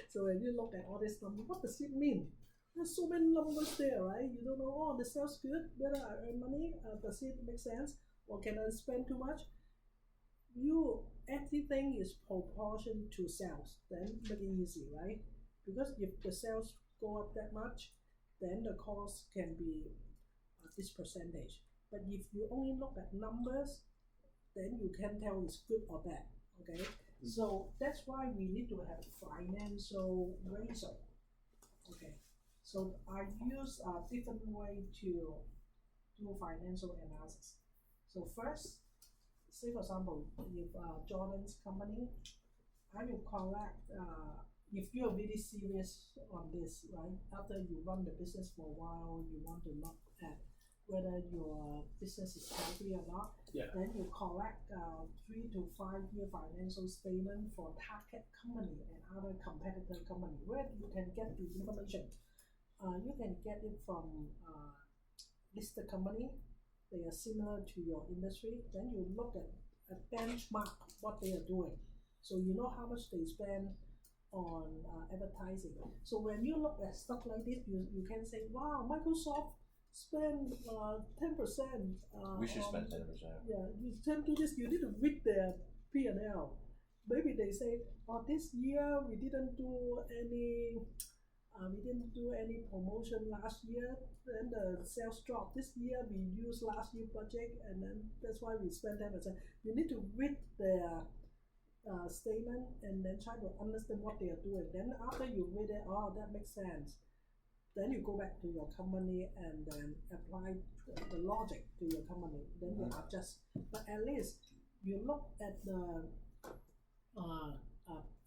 So when you look at all this numbers, what does it mean? There's so many numbers there, right? You don't know, oh, this sounds good, whether I earn money, does it make sense, or can I spend too much? Everything is proportion to sales, then make it easy, right? Because if the sales go up that much, then the cost can be this percentage. But if you only look at numbers, then you can tell it's good or bad, okay? So that's why we need to have financial ratio, okay? So I use a different way to do financial analysis. So first, say for example, if Jordan's company, I will collect, if you're really serious on this, right? After you run the business for a while, you want to look at whether your business is healthy or not. Yeah. Then you collect 3 to 5 year financial statement for target company and other competitor company. Where you can get the information? You can get it from listed company. They are similar to your industry. Then you look at a benchmark what they are doing, so you know how much they spend on advertising. So when you look at stuff like this, you can say, wow, Microsoft spend 10%. We should on, spend 10%. Yeah, you can do this. You need to read their P&L. Maybe they say, oh, this year we didn't do any promotion last year, then the sales dropped. This year we used last year's budget, and then that's why we spent 10%. You need to read their statement and then try to understand what they are doing. Then after you read it, oh, that makes sense. Then you go back to your company and then apply the logic to your company. Then you adjust. But at least you look at the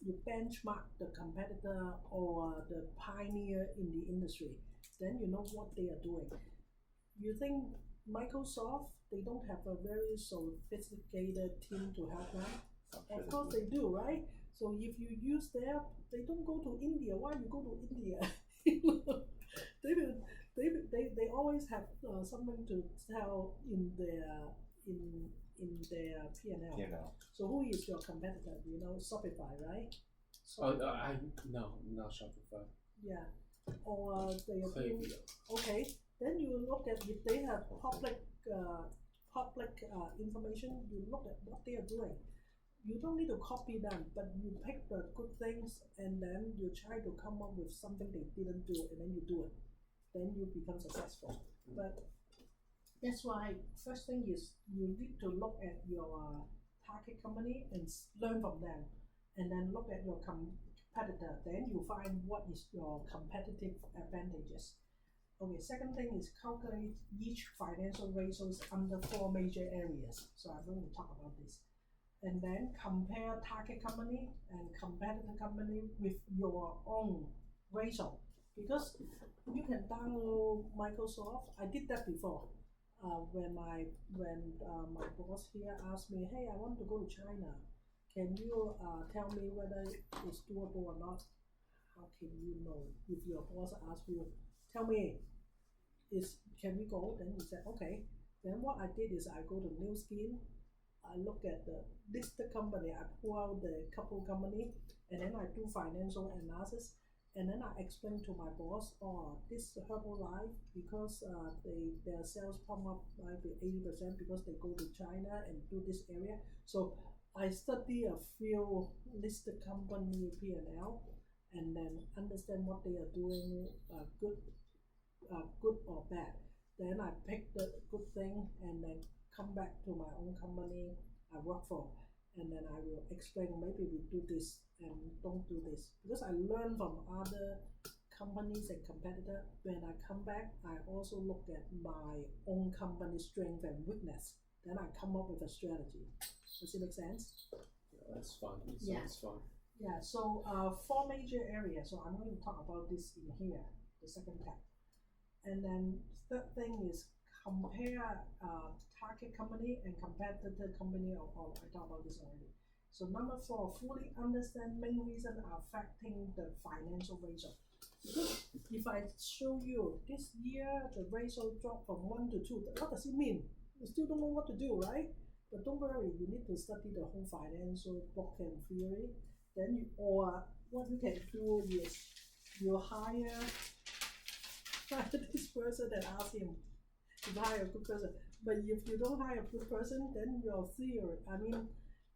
you benchmark the competitor or the pioneer in the industry, then you know what they are doing. You think Microsoft, they don't have a very sophisticated team to help them? Of course they do, right? So if you use their, they don't go to India. Why you go to India? They always have something to tell in their P&L. P&L. So who is your competitor? You know, Shopify, right? Oh, no, not Shopify. Yeah. Or they are doing, Klaviyo. okay. Then you look at if they have public information. You look at what they are doing. You don't need to copy them, but you pick the good things and then you try to come up with something they didn't do, and then you do it. Then you become successful. But that's why first thing is you need to look at your target company and learn from them, and then look at your competitor, then you find what is your competitive advantages. Okay, second thing is calculate each financial ratios under 4 major areas. So I'm going to talk about this. And then compare target company and competitor company with your own ratio. Because you can download Microsoft. I did that before. When my boss here asked me, hey, I want to go to China. Can you tell me whether it's doable or not? How can you know if your boss asks you, tell me, can we go? Then you say, okay. Then what I did is I go to New Skin, I look at the listed company, I pull out the couple company, and then I do financial analysis, and then I explain to my boss, this Herbalife, because their sales pump up might be 80% because they go to China and do this area. So I study a few listed company P&L, and then understand what they are doing, good or bad. Then I pick the good thing and then come back to my own company I work for, and then I will explain, maybe we do this and don't do this. Because I learn from other companies and competitor. When I come back, I also look at my own company's strength and weakness. Then I come up with a strategy. Does it make sense? Yeah, that's fun. It Yeah. sounds fun. Yeah, so 4 major areas. So I'm going to talk about this in here, the second tab. And then third thing is compare target company and competitor company. I talked about this already. So number 4, fully understand main reason affecting the financial ratio. Because if I show you this year the ratio dropped from 1 to 2, what does it mean? You still don't know what to do, right? But don't worry, you need to study the whole financial book and theory. Then or what you can do is you hire this person and ask him to hire a good person. But if you don't hire a good person, then your theory,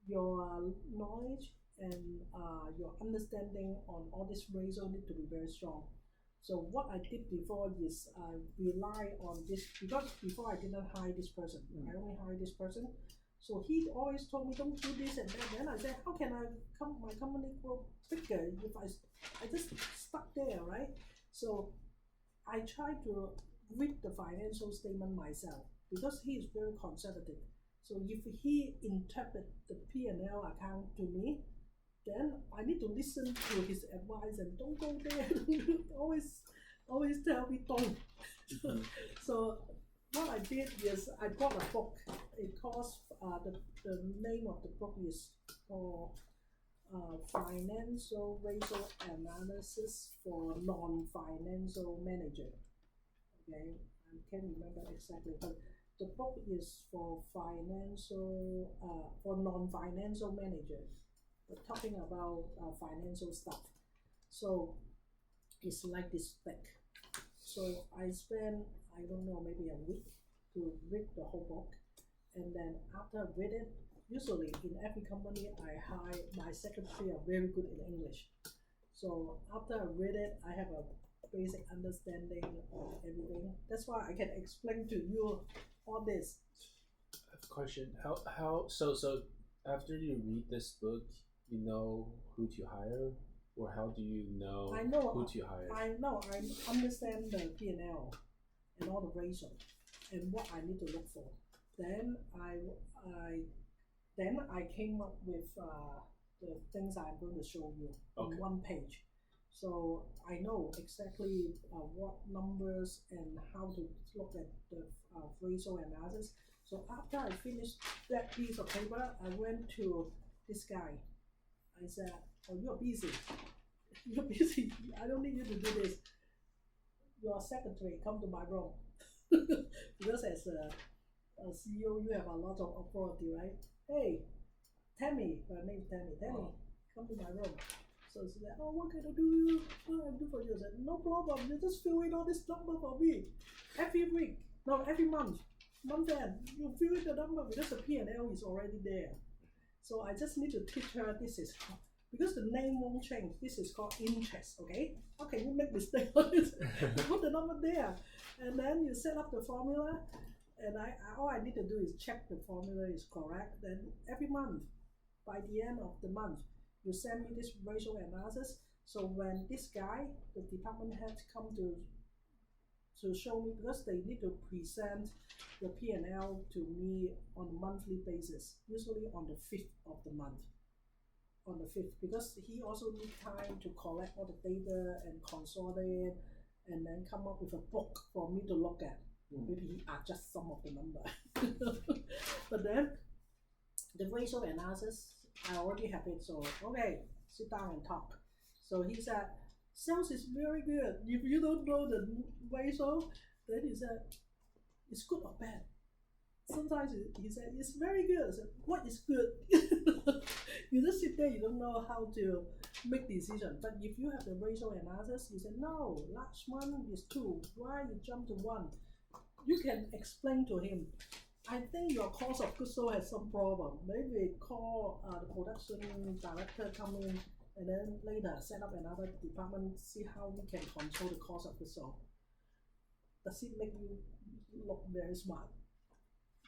your knowledge and your understanding on all this ratio need to be very strong. So what I did before is I rely on this, because before I didn't hire this person. I only hired this person. So he always told me don't do this and that. Then I said, how can my company grow bigger if I just stuck there, right? So I try to read the financial statement myself, because he is very conservative. So if he interpret the P&L account to me, then I need to listen to his advice and don't go there. always tell me don't. So what I did is I bought a book. It costs the name of the book is called Financial Ratio Analysis for Non-Financial Manager. Okay, I can't remember exactly, but the book is for non-financial manager. We're talking about financial stuff. So it's like this thick. So I spent, I don't know, maybe a week to read the whole book. And then after I read it, usually in every company I hire, my secretary are very good in English. So after I read it, I have a basic understanding of everything. That's why I can explain to you all this. I have a question. So after you read this book, you know who to hire, or how do you know who to hire? I understand the P&L and all the ratio and what I need to look for. Then I came up with the things I'm going to show you on one page. So I know exactly what numbers and how to look at the ratio analysis. So after I finished that piece of paper, I went to this guy. I said, oh, you're busy. You're busy. I don't need you to do this. Your secretary, come to my room. Because as a CEO, you have a lot of authority, right? Hey, Tammy, her name's Tammy. Tammy, come to my room. So she said, oh, what can I do? What can I do for you? I said, no problem. You just fill in all this number for me. Every week, no, every month end, you fill in the number because the P&L is already there. So I just need to teach her this is, because the name won't change. This is called interest, okay? How can you make mistake on this? You put the number there, and then you set up the formula, and all I need to do is check the formula is correct. Then every month, by the end of the month, you send me this ratio analysis. So when this guy, the department head, come to show me, because they need to present the P&L to me on a monthly basis, usually on the 5th of the month. On the 5th, because he also need time to collect all the data and consolidate and then come up with a book for me to look at. Maybe he adjust some of the number. But then the ratio analysis, I already have it, so okay, sit down and talk. So he said, sales is very good. If you don't know the ratio, then he said, it's good or bad. Sometimes he said, it's very good. I said, what is good? You just sit there, you don't know how to make decision. But if you have the ratio analysis, you say, no, last one is 2. Why you jump to 1? You can explain to him, I think your cost of goods sold has some problem. Maybe call the production director come in and then later set up another department, see how we can control the cost of goods sold. Does it make you look very smart?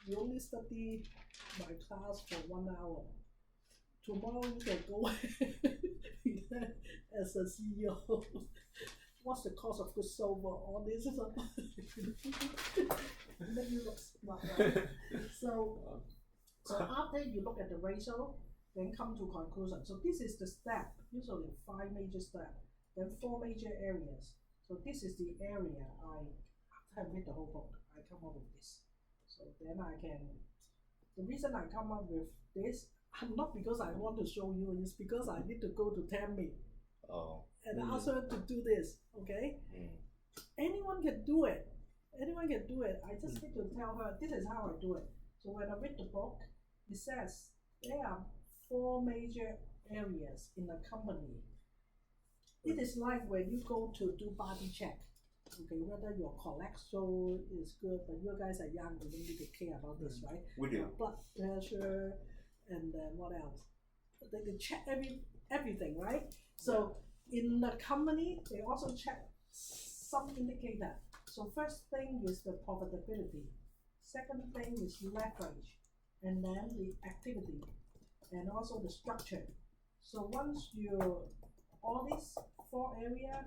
You only study my class for 1 hour. Tomorrow you can go as a CEO. What's the cost of goods sold for all this stuff? Make you look smart, right? So after you look at the ratio, then come to conclusion. So this is the step, usually 5 major steps, then 4 major areas. So this is the area after I read the whole book, I come up with this. So then the reason I come up with this, not because I want to show you, it's because I need to go to Tammy and ask her to do this, okay? Anyone can do it. Anyone can do it. I just need to tell her, this is how I do it. So when I read the book, it says there are 4 major areas in a company. It is like when you go to do body check. Okay, whether your cholesterol is good, but you guys are young, you don't need to care about this, right? We do. Blood pressure, and then what else? They can check everything, right? So in the company, they also check some indicator. So first thing is the profitability. Second thing is leverage, and then the activity, and also the structure. So once all these 4 areas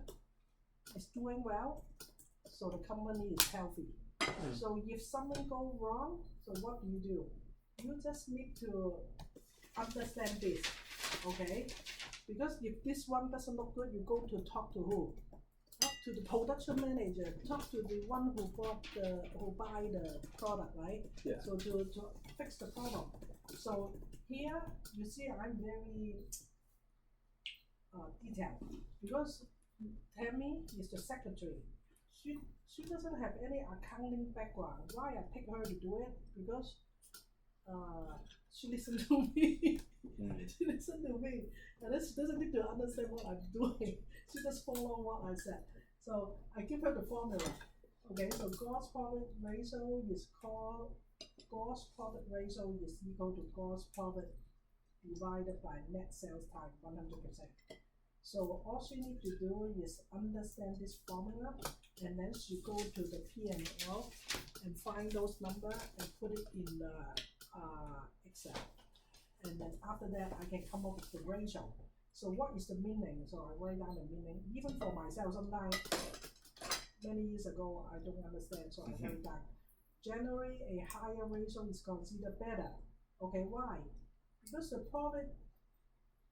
is doing well, so the company is healthy. So if something goes wrong, so what do? You just need to understand this, okay? Because if this one doesn't look good, you go to talk to who? Talk to the production manager. Talk to the one who buy the product, right? Yeah. So to fix the problem. So here you see I'm very detailed, because Tammy is the secretary. She doesn't have any accounting background. Why I pick her to do it? Because she listened to me. She listened to me, and then she doesn't need to understand what I'm doing. She just follow what I said. So I give her the formula. Okay, so gross profit ratio is equal to gross profit divided by net sales times 100%. So all she needs to do is understand this formula, and then she go to the P&L and find those numbers and put it in the Excel. And then after that, I can come up with the ratio. So what is the meaning? So I write down the meaning. Even for myself, sometimes many years ago, I don't understand, so I write down. Generally, a higher ratio is considered better. Okay, why? Because the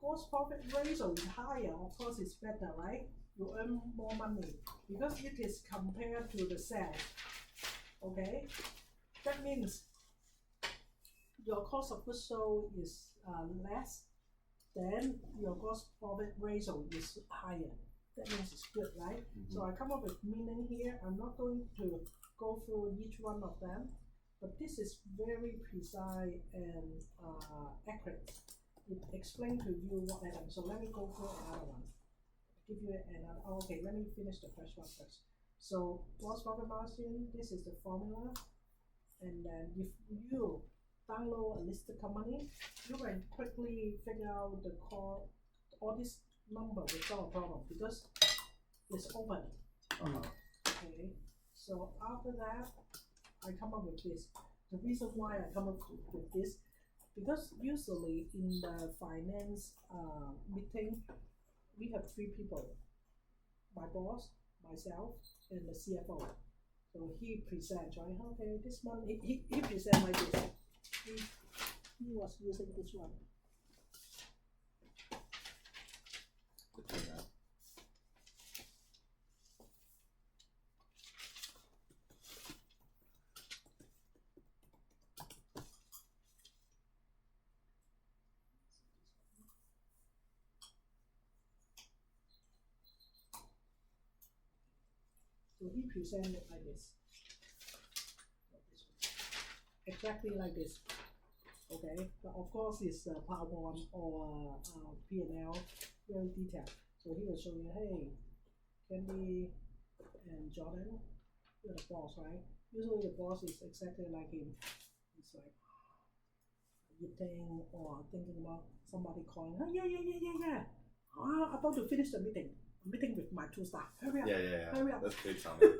gross profit ratio is higher, of course it's better, right? You earn more money because it is compared to the sales. Okay, that means your cost of goods sold is less, then your gross profit ratio is higher. That means it's good, right? So I come up with meaning here. I'm not going to go through each one of them, but this is very precise and accurate. It explains to you what happened. So let me go through another one. Give you another. Okay, let me finish the first one first. So gross profit margin. This is the formula, and then if you download a listed company, you can quickly figure out the all this number without a problem because it's open. Okay. So after that, I come up with this. The reason why I come up with this, because usually in the finance meeting, we have 3 people: my boss, myself, and the CFO. So he presents, right? Okay, this month he presents like this. He was using this one. So he presented like this. Exactly like this. Okay, but of course it's PowerPoint or P&L, very detailed. So he was showing, hey, Candy and Jordan, you're the boss, right? Usually the boss is exactly like him. It's like eating or thinking about somebody calling, oh, yeah. About to finish the meeting. Meeting with my 2 staff. Hurry up. Yeah. Hurry up. That's pretty common.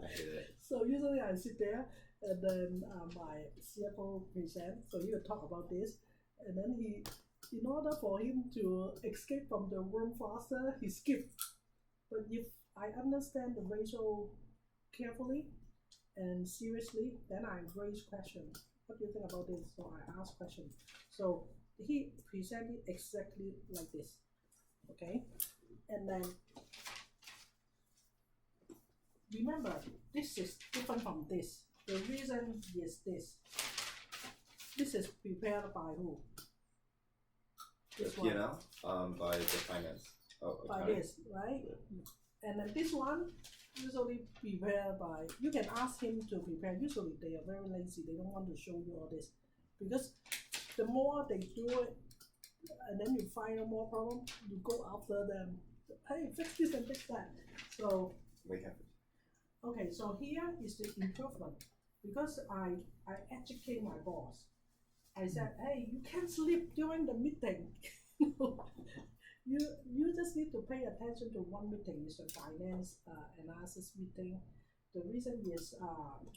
I hate it. So usually I sit there and then my CFO presents. So he will talk about this. And then he, in order for him to escape from the room faster, he skipped. But if I understand the ratio carefully and seriously, then I raise questions. What do you think about this? So I ask questions. So he presented exactly like this. Okay? And then remember, this is different from this. The reason is this. This is prepared by who? This the P&L? By the finance. By this, right? Yeah. And then this one usually prepared by, you can ask him to prepare. Usually they are very lazy. They don't want to show you all this. Because the more they do it, and then you find out more problem, you go after them. Hey, fix this and fix that. So okay, so here is the improvement. Because I educate my boss. I said, hey, you can't sleep during the meeting. you just need to pay attention to one meeting. It's a finance analysis meeting. The reason is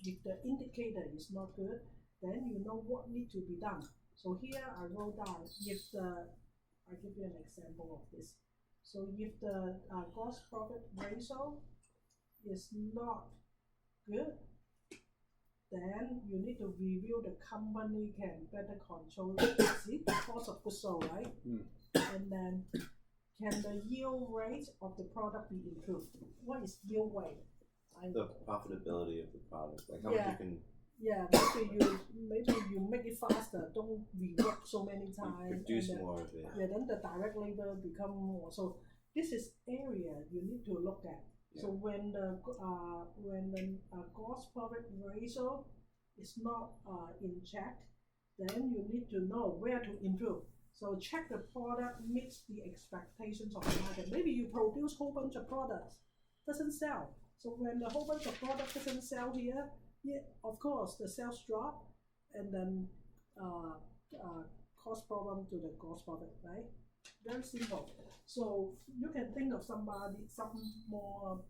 if the indicator is not good, then you know what needs to be done. So here I wrote down, I'll give you an example of this. So if the gross profit ratio is not good, then you need to review the company can better control the cost of goods sold, right? And then can the yield rate of the product be improved? What is yield rate? The profitability of the product, like how much you can. Yeah, maybe you make it faster. Don't rework so many times. Produce more of it. Yeah, then the direct labor become more. So this is area you need to look at. Yeah. So when the gross profit ratio is not in check, then you need to know where to improve. So check the product meets the expectations of the market. Maybe you produce a whole bunch of products, doesn't sell. So when the whole bunch of products doesn't sell here, yeah, of course the sales drop, and then cost problem to the gross profit, right? Very simple. So you can think of some more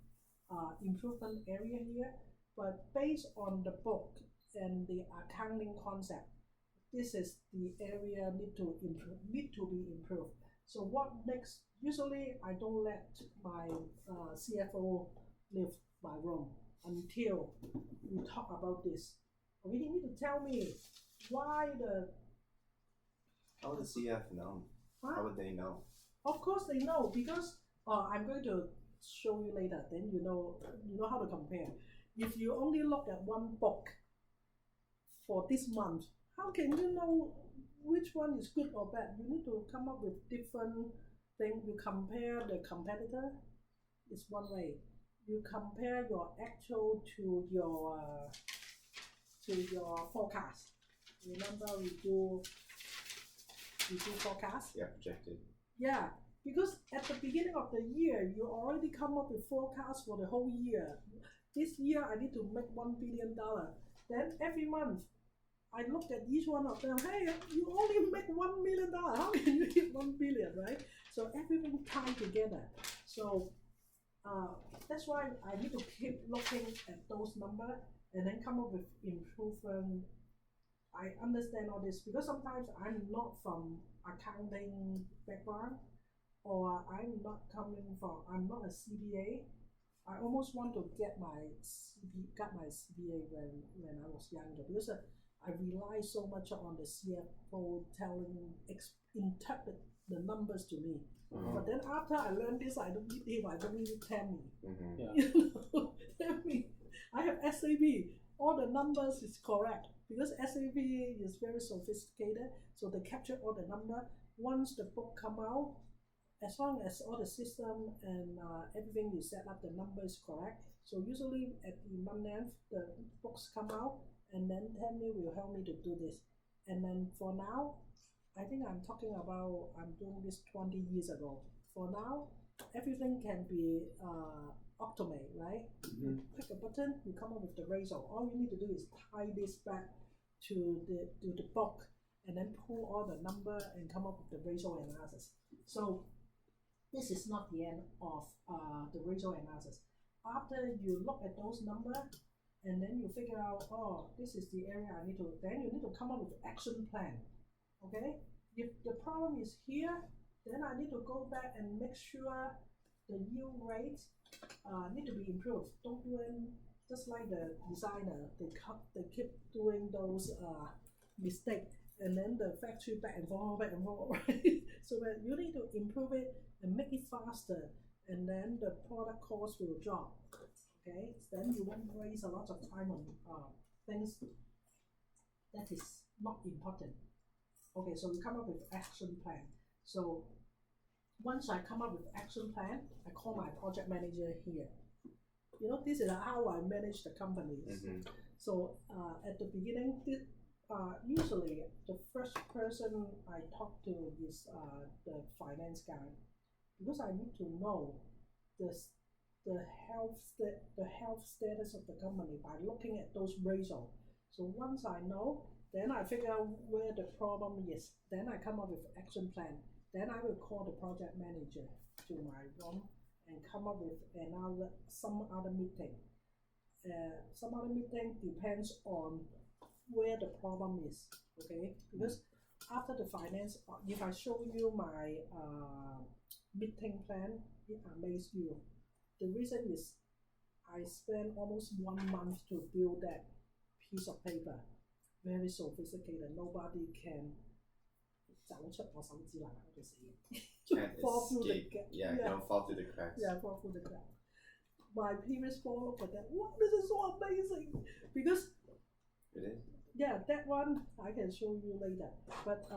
improvement area here, but based on the book and the accounting concept, this is the area need to be improved. So what next? Usually I don't let my CFO leave my room until we talk about this. Okay, you need to tell me why the. How would the CF know? How would they know? Of course they know, because I'm going to show you later. Then you know how to compare. If you only look at one book for this month, how can you know which one is good or bad? You need to come up with different things. You compare the competitor. It's one way. You compare your actual to your forecast. Remember we do forecast? Yeah, projected. Yeah, because at the beginning of the year, you already come up with forecast for the whole year. This year I need to make $1 billion. Then every month I look at each one of them. Hey, you only make $1 million. How can you hit 1 billion, right? So everything tied together. So that's why I need to keep looking at those numbers and then come up with improvement. I understand all this because sometimes I'm not from accounting background. or I'm not a CPA. I almost want to get my CPA when I was younger because I rely so much on the CFO interpret the numbers to me. But then after I learned this, I don't need him. I don't need tell me. Tell me. I have SAP. All the numbers is correct because SAP is very sophisticated. So they capture all the number. Once the book come out, as long as all the system and everything is set up, the number is correct. So usually at the month end, the books come out, and then Tammy will help me to do this. And then for now, I think I'm doing this 20 years ago. For now, everything can be automated, right? You click a button, you come up with the ratio. All you need to do is tie this back to the book, and then pull all the number and come up with the ratio analysis. So this is not the end of the ratio analysis. After you look at those numbers, and then you figure out, oh, this is the area I need to, then you need to come up with action plan. Okay? If the problem is here, then I need to go back and make sure the yield rate need to be improved. Don't do it just like the designer. They keep doing those mistakes, and then the factory back and forth, right? So that you need to improve it and make it faster, and then the product cost will drop. Okay, then you won't waste a lot of time on things that is not important. Okay, so we come up with action plan. So once I come up with action plan, I call my project manager here. This is how I manage the companies. So at the beginning, usually the first person I talk to is the finance guy, because I need to know the health status of the company by looking at those ratios. So once I know, then I figure out where the problem is. Then I come up with action plan. Then I will call the project manager to my room and come up with some other meeting. Some other meeting depends on where the problem is. Okay, because after the finance, if I show you my meeting plan, it amazes you. The reason is I spent almost 1 month to build that piece of paper. Very sophisticated. Nobody can don't fall through the cracks. Don't fall through the cracks. Yeah, fall through the cracks. My previous boss looked at that. Wow, this is so amazing! Because it is. Yeah, that one I can show you later. But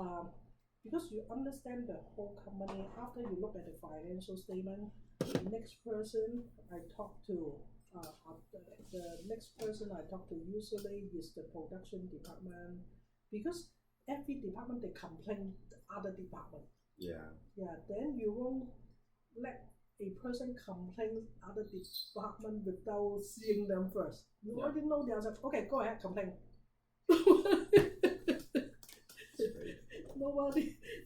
because you understand the whole company, after you look at the financial statement, the next person I talk to, usually is the production department, because every department they complain the other department. Yeah. Yeah. Then you won't let a person complain other department without seeing them first. You already know the answer. Okay, go ahead, complain.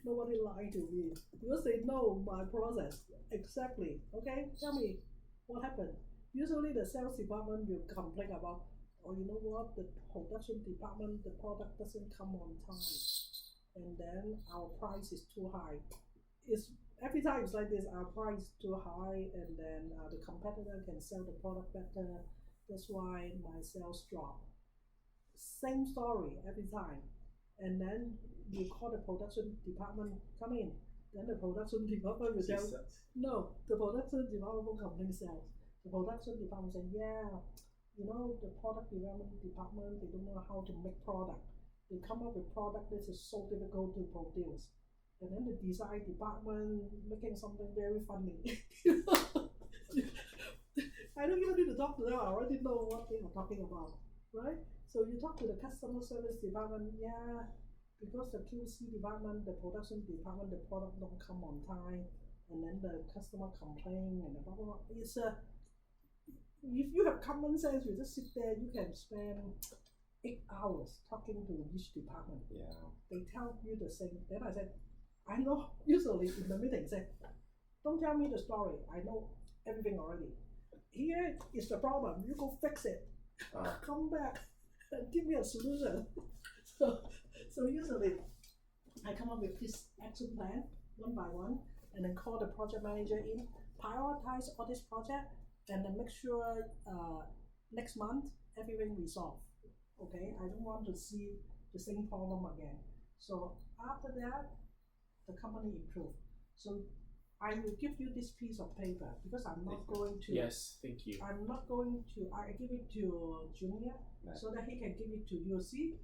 Nobody lied to me because they know my process exactly. Okay, tell me what happened. Usually the sales department will complain about, oh, you know what, the production department, the product doesn't come on time, and then our price is too high. It's every time it's like this. Our price is too high, and then the competitor can sell the product better. That's why my sales drop. Same story every time. And then you call the production department, come in. Then the production department will tell, no, the production department won't complain sales. The production department say, yeah, you know, the product development department, they don't know how to make product. They come up with product that is so difficult to produce. And then the design department making something very funny. I don't even need to talk to them. I already know what they are talking about, right? So you talk to the customer service department, yeah, because the QC department, the production department, the product don't come on time, and then the customer complain and blah blah blah. It's if you have common sense, you just sit there. You can spend 8 hours talking to each department. Yeah. They tell you the same. Then I said, I know. Usually in the meeting, say, don't tell me the story. I know everything already. Here is the problem. You go fix it. Come back and give me a solution. So usually I come up with this action plan one by one. and then call the project manager in, prioritize all this project, and then make sure next month everything resolved. Okay, I don't want to see the same problem again. So after that, the company improved. So I will give you this piece of paper because I'm not going to. Yes, thank you. I'm not going to. I give it to Junior so that he can give it to you. See,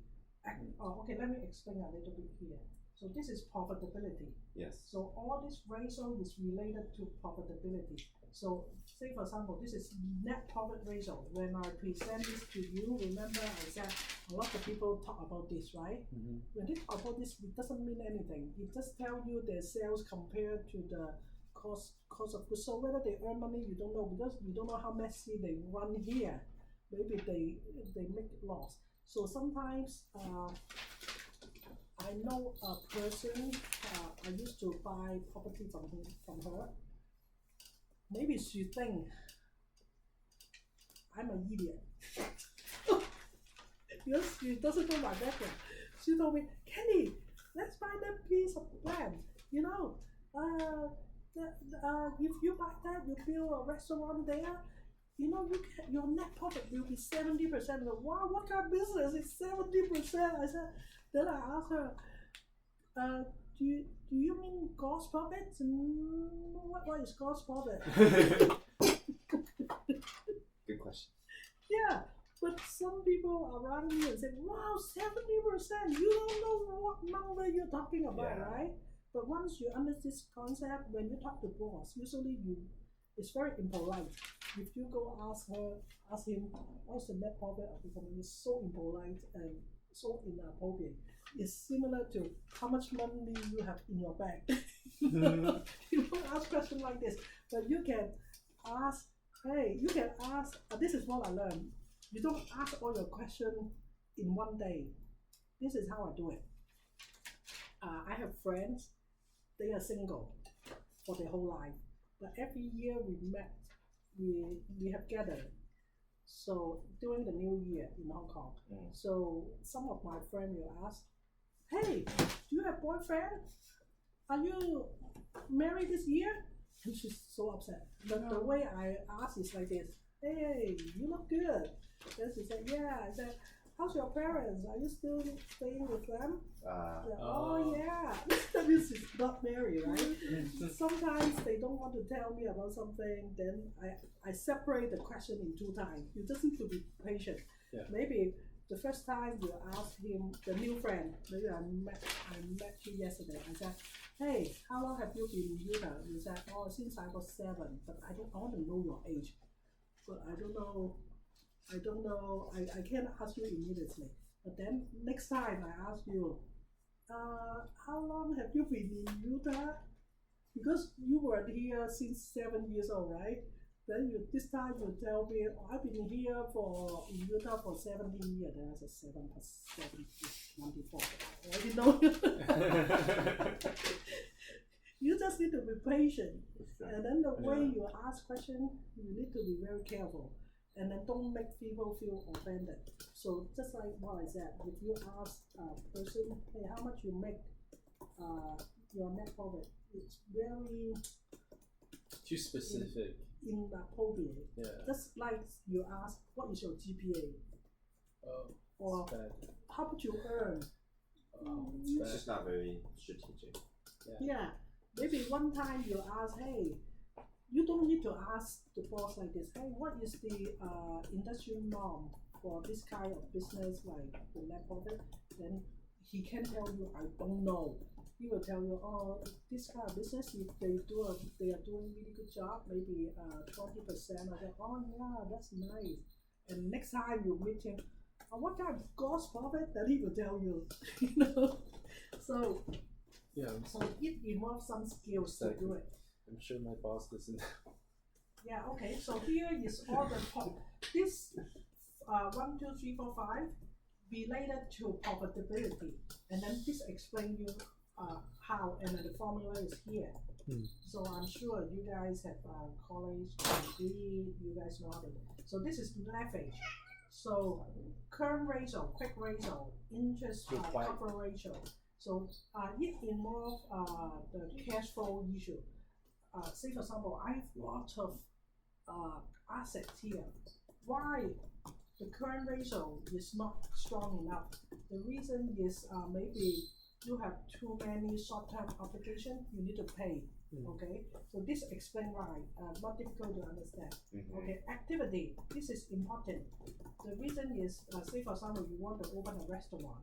okay. Let me explain a little bit here. So this is profitability. Yes. So all this ratio is related to profitability. So say for example, this is net profit ratio. When I present this to you, remember I said a lot of people talk about this, right? Mm-hmm. When they talk about this, it doesn't mean anything. It just tells you their sales compared to the cost of goods. So whether they earn money, you don't know because you don't know how messy they run here. Maybe they make loss. So sometimes I know a person. I used to buy property from her. Maybe she think I'm an idiot because she doesn't know my background. She told me, Kenny, let's buy that piece of land. You know, if you buy that, you build a restaurant there. You know, your net profit will be 70%. Wow, what kind of business is 70%? I said. Then I asked her, do you mean gross profit? What is gross profit? Good question. Yeah, but some people around me and say, wow, 70%. You don't know what number you're talking about, right? But once you understand this concept, when you talk to boss, usually it's very impolite. If you go ask him, what's the net profit of the company? It's so impolite and so inappropriate. It's similar to how much money you have in your bank. You don't ask questions like this, but you can ask, this is what I learned. You don't ask all your questions in one day. This is how I do it. I have friends, they are single for their whole life. But every year we have gathered. So during the New Year in Hong Kong, so some of my friends will ask, hey, do you have boyfriend? Are you married this year? And she's so upset. But the way I ask is like this, hey, you look good. Then she said, yeah. I said, how's your parents? Are you still staying with them? Oh yeah. That means she's not married, right? Sometimes they don't want to tell me about something, then I separate the question in two times. You just need to be patient. Yeah. Maybe the first time you ask him, the new friend, maybe I met you yesterday. I said, hey, how long have you been in Utah? You said, oh, since I was 7, but I want to know your age. But I don't know, I can't ask you immediately. But then next time I ask you, how long have you been in Utah? Because you were here since 7 years old, right? Then this time you tell me, I've been here in Utah for 17 years. Then I said 7 plus 7 is 24. I didn't know. You just need to be patient. And then the way you ask questions, you need to be very careful. And then don't make people feel offended. So just like what I said, if you ask a person, hey, how much you make your net profit, it's very too specific. Inappropriate. Yeah. Just like you ask, what is your GPA? Or how much you earn? It's just not very strategic. Yeah. Maybe one time you ask, hey, you don't need to ask the boss like this, hey, what is the industry norm for this kind of business like the net profit? Then he can tell you, I don't know. He will tell you, oh, this kind of business, if they are doing really good job, maybe 20%. I say, oh yeah, that's nice. And next time you meet him, what kind of gross profit? Then he will tell you, you know. So it involves some skills to do it. I'm sure my boss doesn't. Yeah. Okay. So here is all the this 1, 2, 3, 4, 5 related to profitability, and then this explain you how, and then the formula is here. So I'm sure you guys have college degree, you guys know how to. So this is leverage. So current ratio, quick ratio, interest cover ratio. So it involves the cash flow issue. say for example, I have lots of assets here. Why the current ratio is not strong enough? The reason is maybe you have too many short-term applications you need to pay. Okay, so this explains why. Not difficult to understand. Okay, activity. This is important. The reason is, say for example, you want to open a restaurant,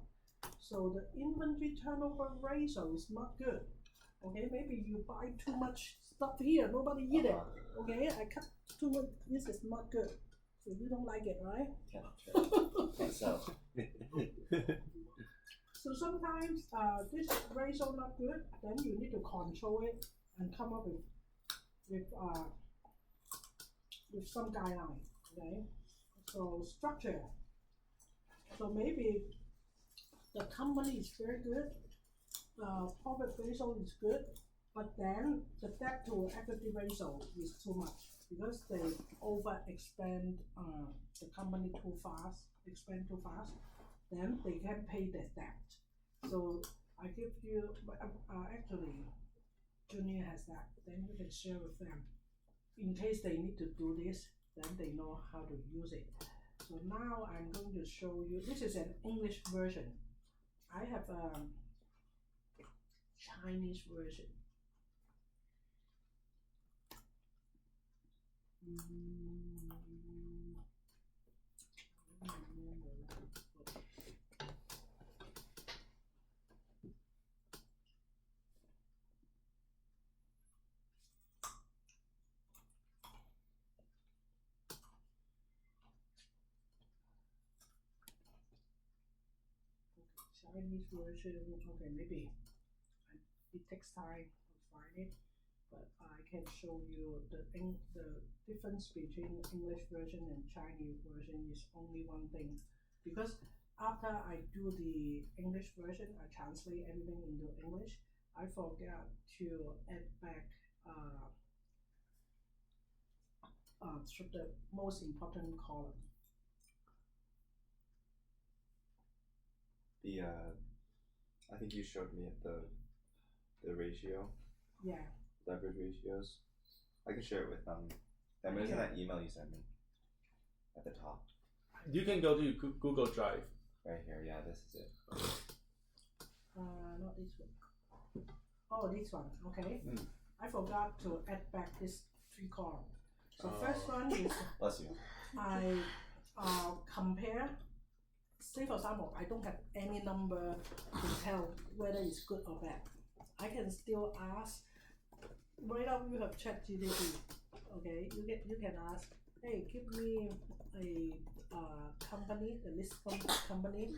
so the inventory turnover ratio is not good. Okay, maybe you buy too much stuff here, nobody eat it. Okay, I cut too much. This is not good. So you don't like it, right? Yeah, so. So sometimes this ratio not good, then you need to control it and come up with some guideline. Okay, so structure. So maybe the company is very good, profit ratio is good, but then the debt to equity ratio is too much because they overexpend the company too fast, expand too fast. Then they can't pay their debt. So I give you, actually, Junior has that. Then you can share with them. In case they need to do this, then they know how to use it. So now I'm going to show you. This is an English version. I have a Chinese version. Chinese version, okay, maybe it takes time to find it, but I can show you the difference between English version and Chinese version is only one thing, because after I do the English version, I translate everything into English, I forgot to add back to the most important column. I think you showed me the ratio. Yeah. Leverage ratios. I can share it with them. Isn't that email you sent me at the top? You can go to Google Drive. Right here, yeah, this is it. Not this one. Oh, this one. Okay. I forgot to add back this 3 columns. So first one is bless you. I compare. Say for example, I don't have any number to tell whether it's good or bad. I can still ask. Right now you have ChatGPT. Okay, you can ask, hey, give me a company, the list company.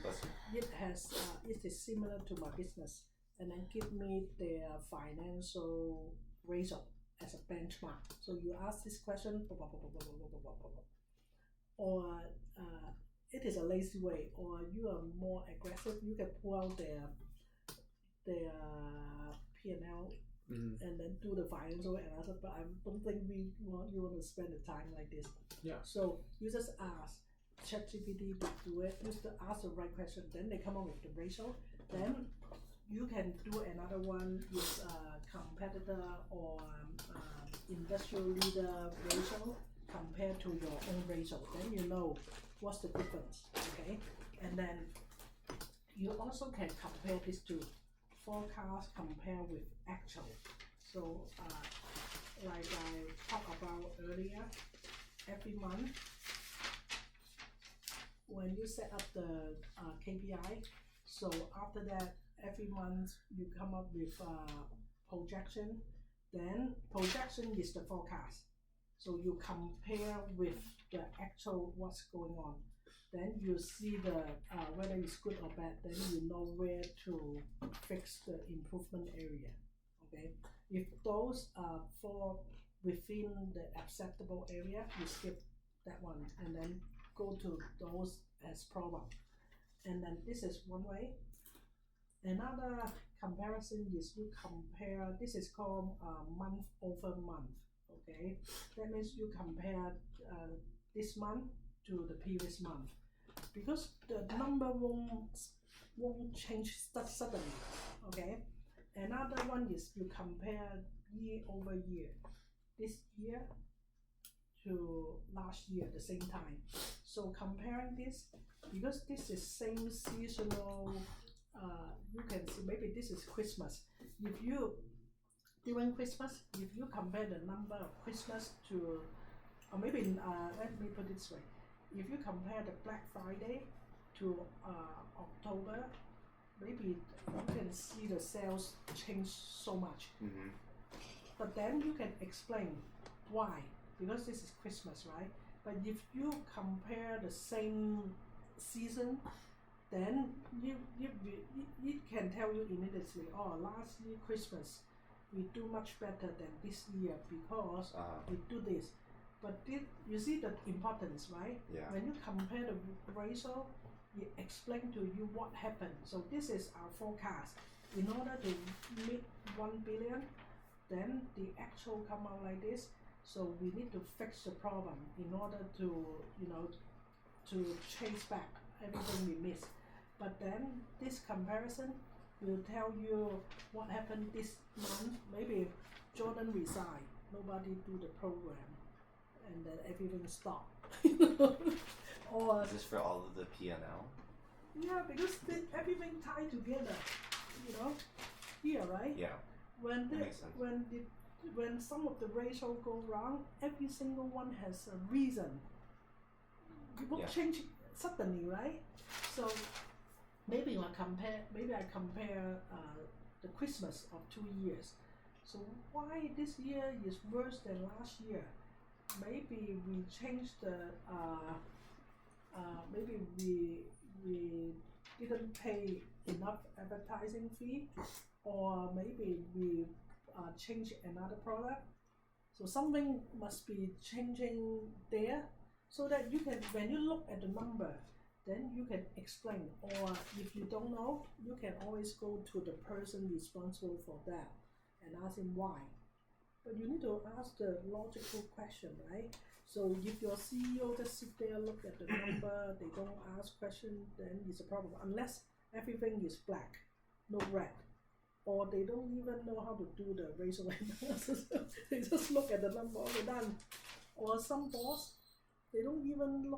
It is similar to my business, and then give me their financial ratio as a benchmark. So you ask this question, or it is a lazy way, or you are more aggressive. You can pull out their P&L and then do the financial analysis. But I don't think you want to spend the time like this. Yeah. So you just ask ChatGPT to do it. You just ask the right question. Then they come up with the ratio. Then you can do another one with competitor or industrial leader ratio compared to your own ratio. Then you know what's the difference, okay? And then you also can compare this to forecast, compare with actual. So like I talked about earlier, every month when you set up the KPI, so after that every month you come up with projection. Then projection is the forecast. So you compare with the actual what's going on. Then you see the whether it's good or bad. Then you know where to fix the improvement area. Okay. If those fall within the acceptable area, you skip that one and then go to those as problem. And then this is one way. Another comparison is you compare. This is called month over month. Okay, that means you compare this month to the previous month, because the number won't change suddenly. Okay, another one is you compare year over year, this year to last year at the same time. So comparing this, because this is same seasonal, you can see maybe this is Christmas. If you during Christmas, if you compare the number of Christmas to, or maybe let me put it this way, if you compare the Black Friday to October, maybe you can see the sales change so much. Mm-hmm. But then you can explain why, because this is Christmas, right? But if you compare the same season, then it can tell you immediately, oh, last year Christmas we do much better than this year because we do this. But you see the importance, right? Yeah. When you compare the ratio, it explain to you what happened. So this is our forecast. In order to meet 1 billion, then the actual come out like this. So we need to fix the problem in order to, to chase back everything we missed. But then this comparison will tell you what happened this month. Maybe Jordan resigned, nobody do the program, and then everything stopped. Or is this for all of the P&L? Yeah, because everything tied together, here, right? Yeah. When some of the ratio go wrong, every single one has a reason. It won't change suddenly, right? So maybe I compare the Christmas of 2 years. So why this year is worse than last year? Maybe we changed the maybe we didn't pay enough advertising fee, or maybe we change another product. So something must be changing there, so that you can, when you look at the number, then you can explain. Or if you don't know, you can always go to the person responsible for that and ask him why. But you need to ask the logical question, right? So if your CEO just sit there, look at the number, they don't ask questions, then it's a problem. Unless everything is black, no red, or they don't even know how to do the ratio analysis. They just look at the number, okay, done. Or some boss, they don't even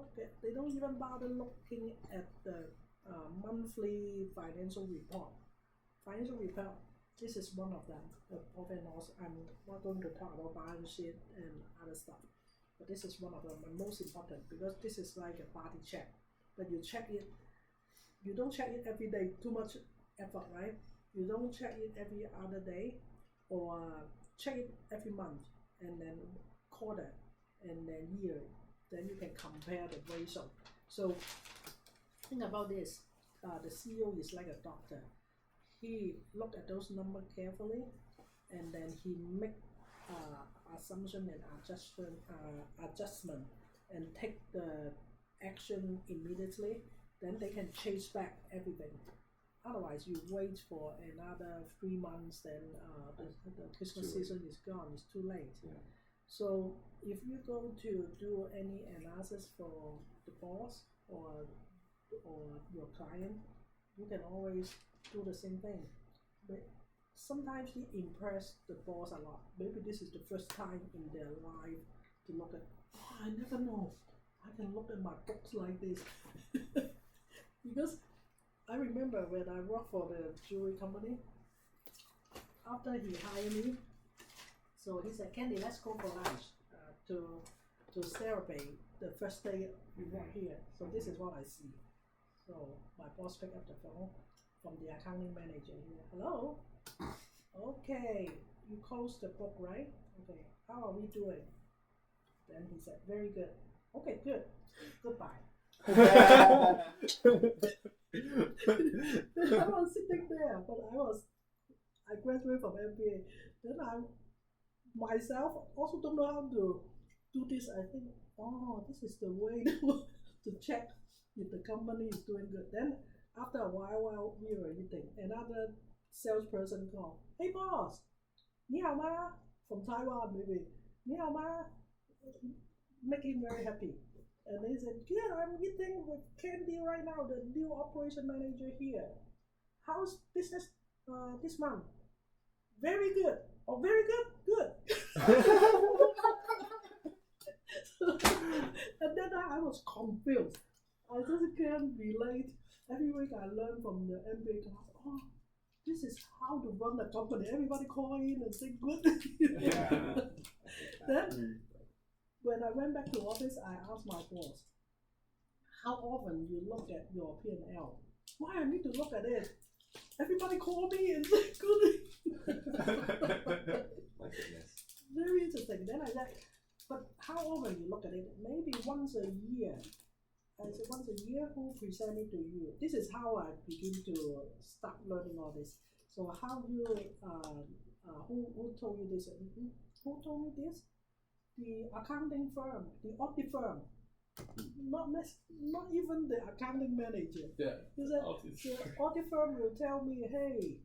bother looking at the monthly financial report. Financial report, this is one of them, the profit and loss. I'm not going to talk about balance sheet and other stuff, but this is one of them, the most important, because this is like a body check. But you check it, you don't check it every day, too much effort, right? You don't check it every other day, or check it every month, and then quarter, and then year. Then you can compare the ratio. So think about this. The CEO is like a doctor. He look at those numbers carefully, and then he make assumption and adjustment, and take the action immediately. Then they can chase back everything. Otherwise, you wait for another 3 months, then the Christmas season is gone. It's too late. Yeah. So if you go to do any analysis for the boss or your client, you can always do the same thing. But sometimes you impress the boss a lot. Maybe this is the first time in their life to look at, oh, I never know, I can look at my books like this. Because I remember when I worked for the jewelry company, after he hired me, so he said, Candy, let's go for lunch to celebrate the first day we work here. So this is what I see. So my boss picked up the phone from the accounting manager here. Hello? Okay, you closed the book, right? Okay, how are we doing? Then he said, very good. Okay, good. Goodbye. I was sitting there, but I graduated from MBA. Then I myself also don't know how to do this. I think, oh, this is the way to check if the company is doing good. Then after a while we were eating, another salesperson called, hey boss, 你好吗? From Taiwan maybe. 你好吗? Make him very happy. And they said, good, I'm eating with Candy right now, the new operation manager here. How's business this month? very good, or very good. And then I was confused. I just can't relate. Every week I learn from the MBA class, oh, this is how to run a company. Everybody call in and say good. Then, when I went back to office, I asked my boss, how often you look at your P&L? Why I need to look at it? Everybody call me and say good. My goodness. Very interesting. Then I said, but how often you look at it? Maybe once a year. I said, once a year, who presented to you? This is how I begin to start learning all this. So how you, who told you this? Who told me this? The accounting firm, the audit firm. Not even the accounting manager. Yeah. He said, the audit firm will tell me, hey,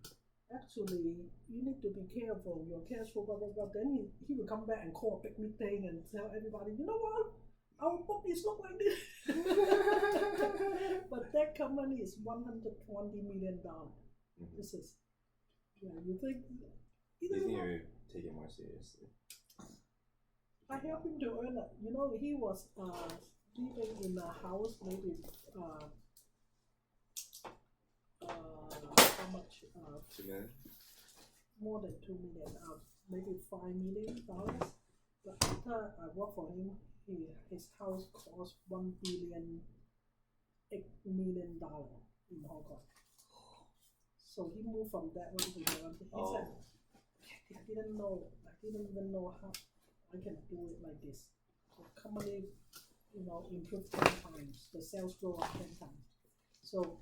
actually, you need to be careful, your cash flow, blah, blah, blah. Then he will come back and call a big meeting and tell everybody, you know what? Our book is not like this. But that company is $120 million. Mm-hmm. This is, yeah, you think you think you would take it more seriously? I helped him to earn it. You know, he was living in a house, maybe how much? 2 million? More than 2 million, maybe $5 million. But after I worked for him, his house cost $1.8 billion in Hong Kong. So he moved from that one to the other. He said, I didn't even know how I can do it like this. The company, improved 10 times. The sales grow up 10 times. So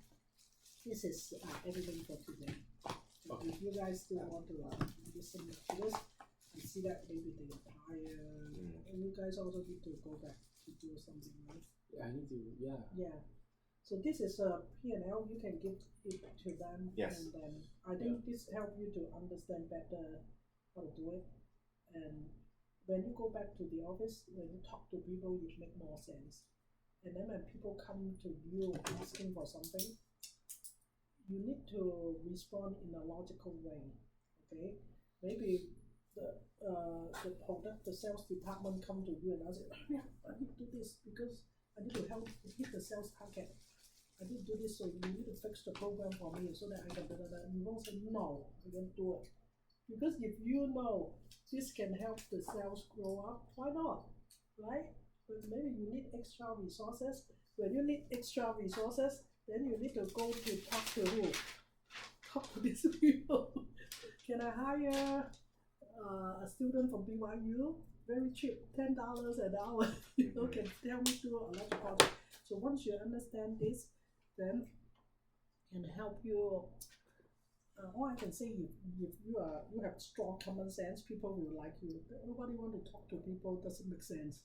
this is everything for today. So if you guys still want to listen to this, I see that maybe they get tired. And you guys also need to go back to do something, right? I need to, yeah. Yeah. So this is a P&L. You can give it to them. Yes. And then I think this helps you to understand better how to do it. And when you go back to the office, when you talk to people, it makes more sense. And then when people come to you asking for something, you need to respond in a logical way. Okay? Maybe the sales department come to you and ask, yeah, I need to do this because I need to help hit the sales target. I need to do this, so you need to fix the program for me so that I can do that. You won't say, no, I can't do it. Because if you know this can help the sales grow up, why not? Right? But maybe you need extra resources. When you need extra resources, then you need to go to talk to who? Talk to these people. Can I hire a student from BYU? Very cheap, $10 an hour. Can help me do a lot of project. So once you understand this, then can help you. All I can say, if you have strong common sense, people will like you. Nobody want to talk to people, doesn't make sense.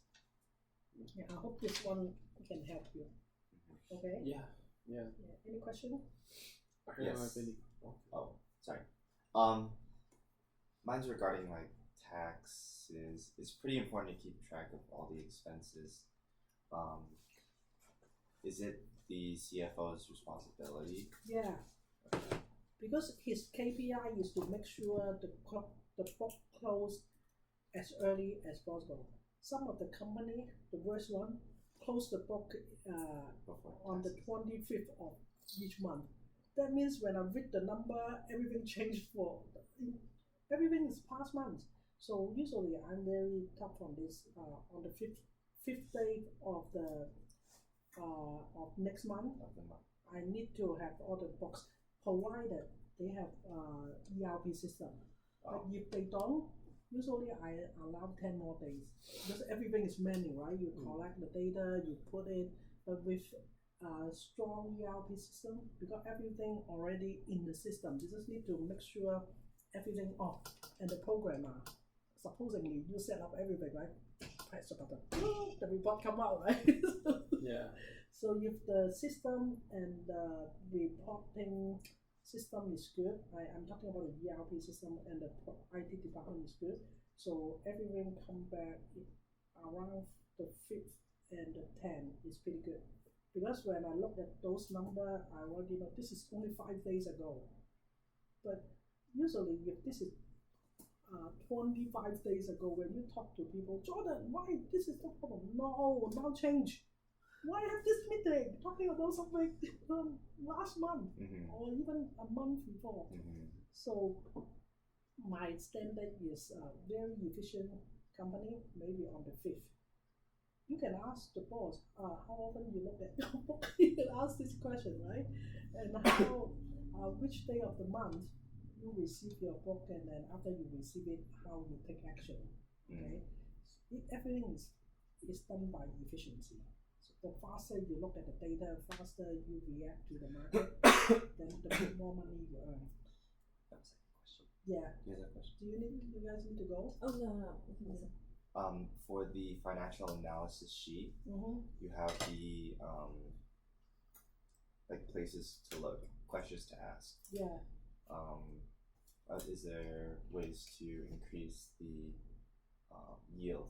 Yeah, I hope this one can help you. Okay? Yeah. Any question? Yes. Oh, sorry. Mine's regarding like taxes. It's pretty important to keep track of all the expenses. Is it the CFO's responsibility? Yeah. Okay. Because his KPI is to make sure the book close as early as possible. Some of the company, the worst one, close the book on the 25th of each month. That means when I read the number, everything changed everything is past months. So usually I'm very tough on this. On the fifth day of the of next month, I need to have all the books, provided they have ERP system. But if they don't, usually I allow 10 more days because everything is manual, right? You collect the data, you put it, but with strong ERP system, because everything already in the system, you just need to make sure everything off. And the programmer, supposedly you set up everything, right? Press the button, the report come out, right? Yeah. So if the system and the reporting system is good, I'm talking about the ERP system and the IT department is good, so everything come back around the 5th and the 10th is pretty good. Because when I look at those numbers, I already know this is only 5 days ago. But usually if this is 25 days ago when you talk to people, Jordan, why this is the problem? No, now change. Why have this meeting talking about something last month or even a month before? So my standard is a very efficient company, maybe on the 5th. You can ask the boss, how often you look at your book? You can ask this question, right? And how, which day of the month you receive your book, and then after you receive it, how you take action. Okay, everything is done by efficiency. So the faster you look at the data, faster you react to the market, then the more money you earn. That's a question. Yeah. Do you have a question? You guys need to go? Oh no. For the financial analysis sheet, you have the like places to look, questions to ask. Yeah. Is there ways to increase the yield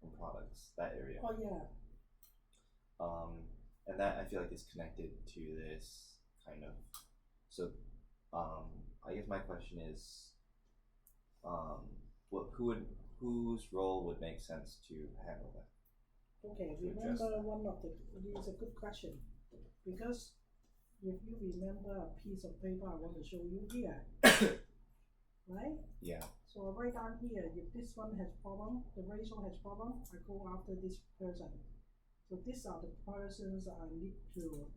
in products, that area? Oh yeah. And that I feel like is connected to this kind of. So, I guess my question is, whose role would make sense to handle that? Okay, remember one of the. It is a good question, because if you remember a piece of paper I want to show you here, right? Yeah. So right down here, if this one has problem, the ratio has problem, I go after this person. So these are the persons I need to.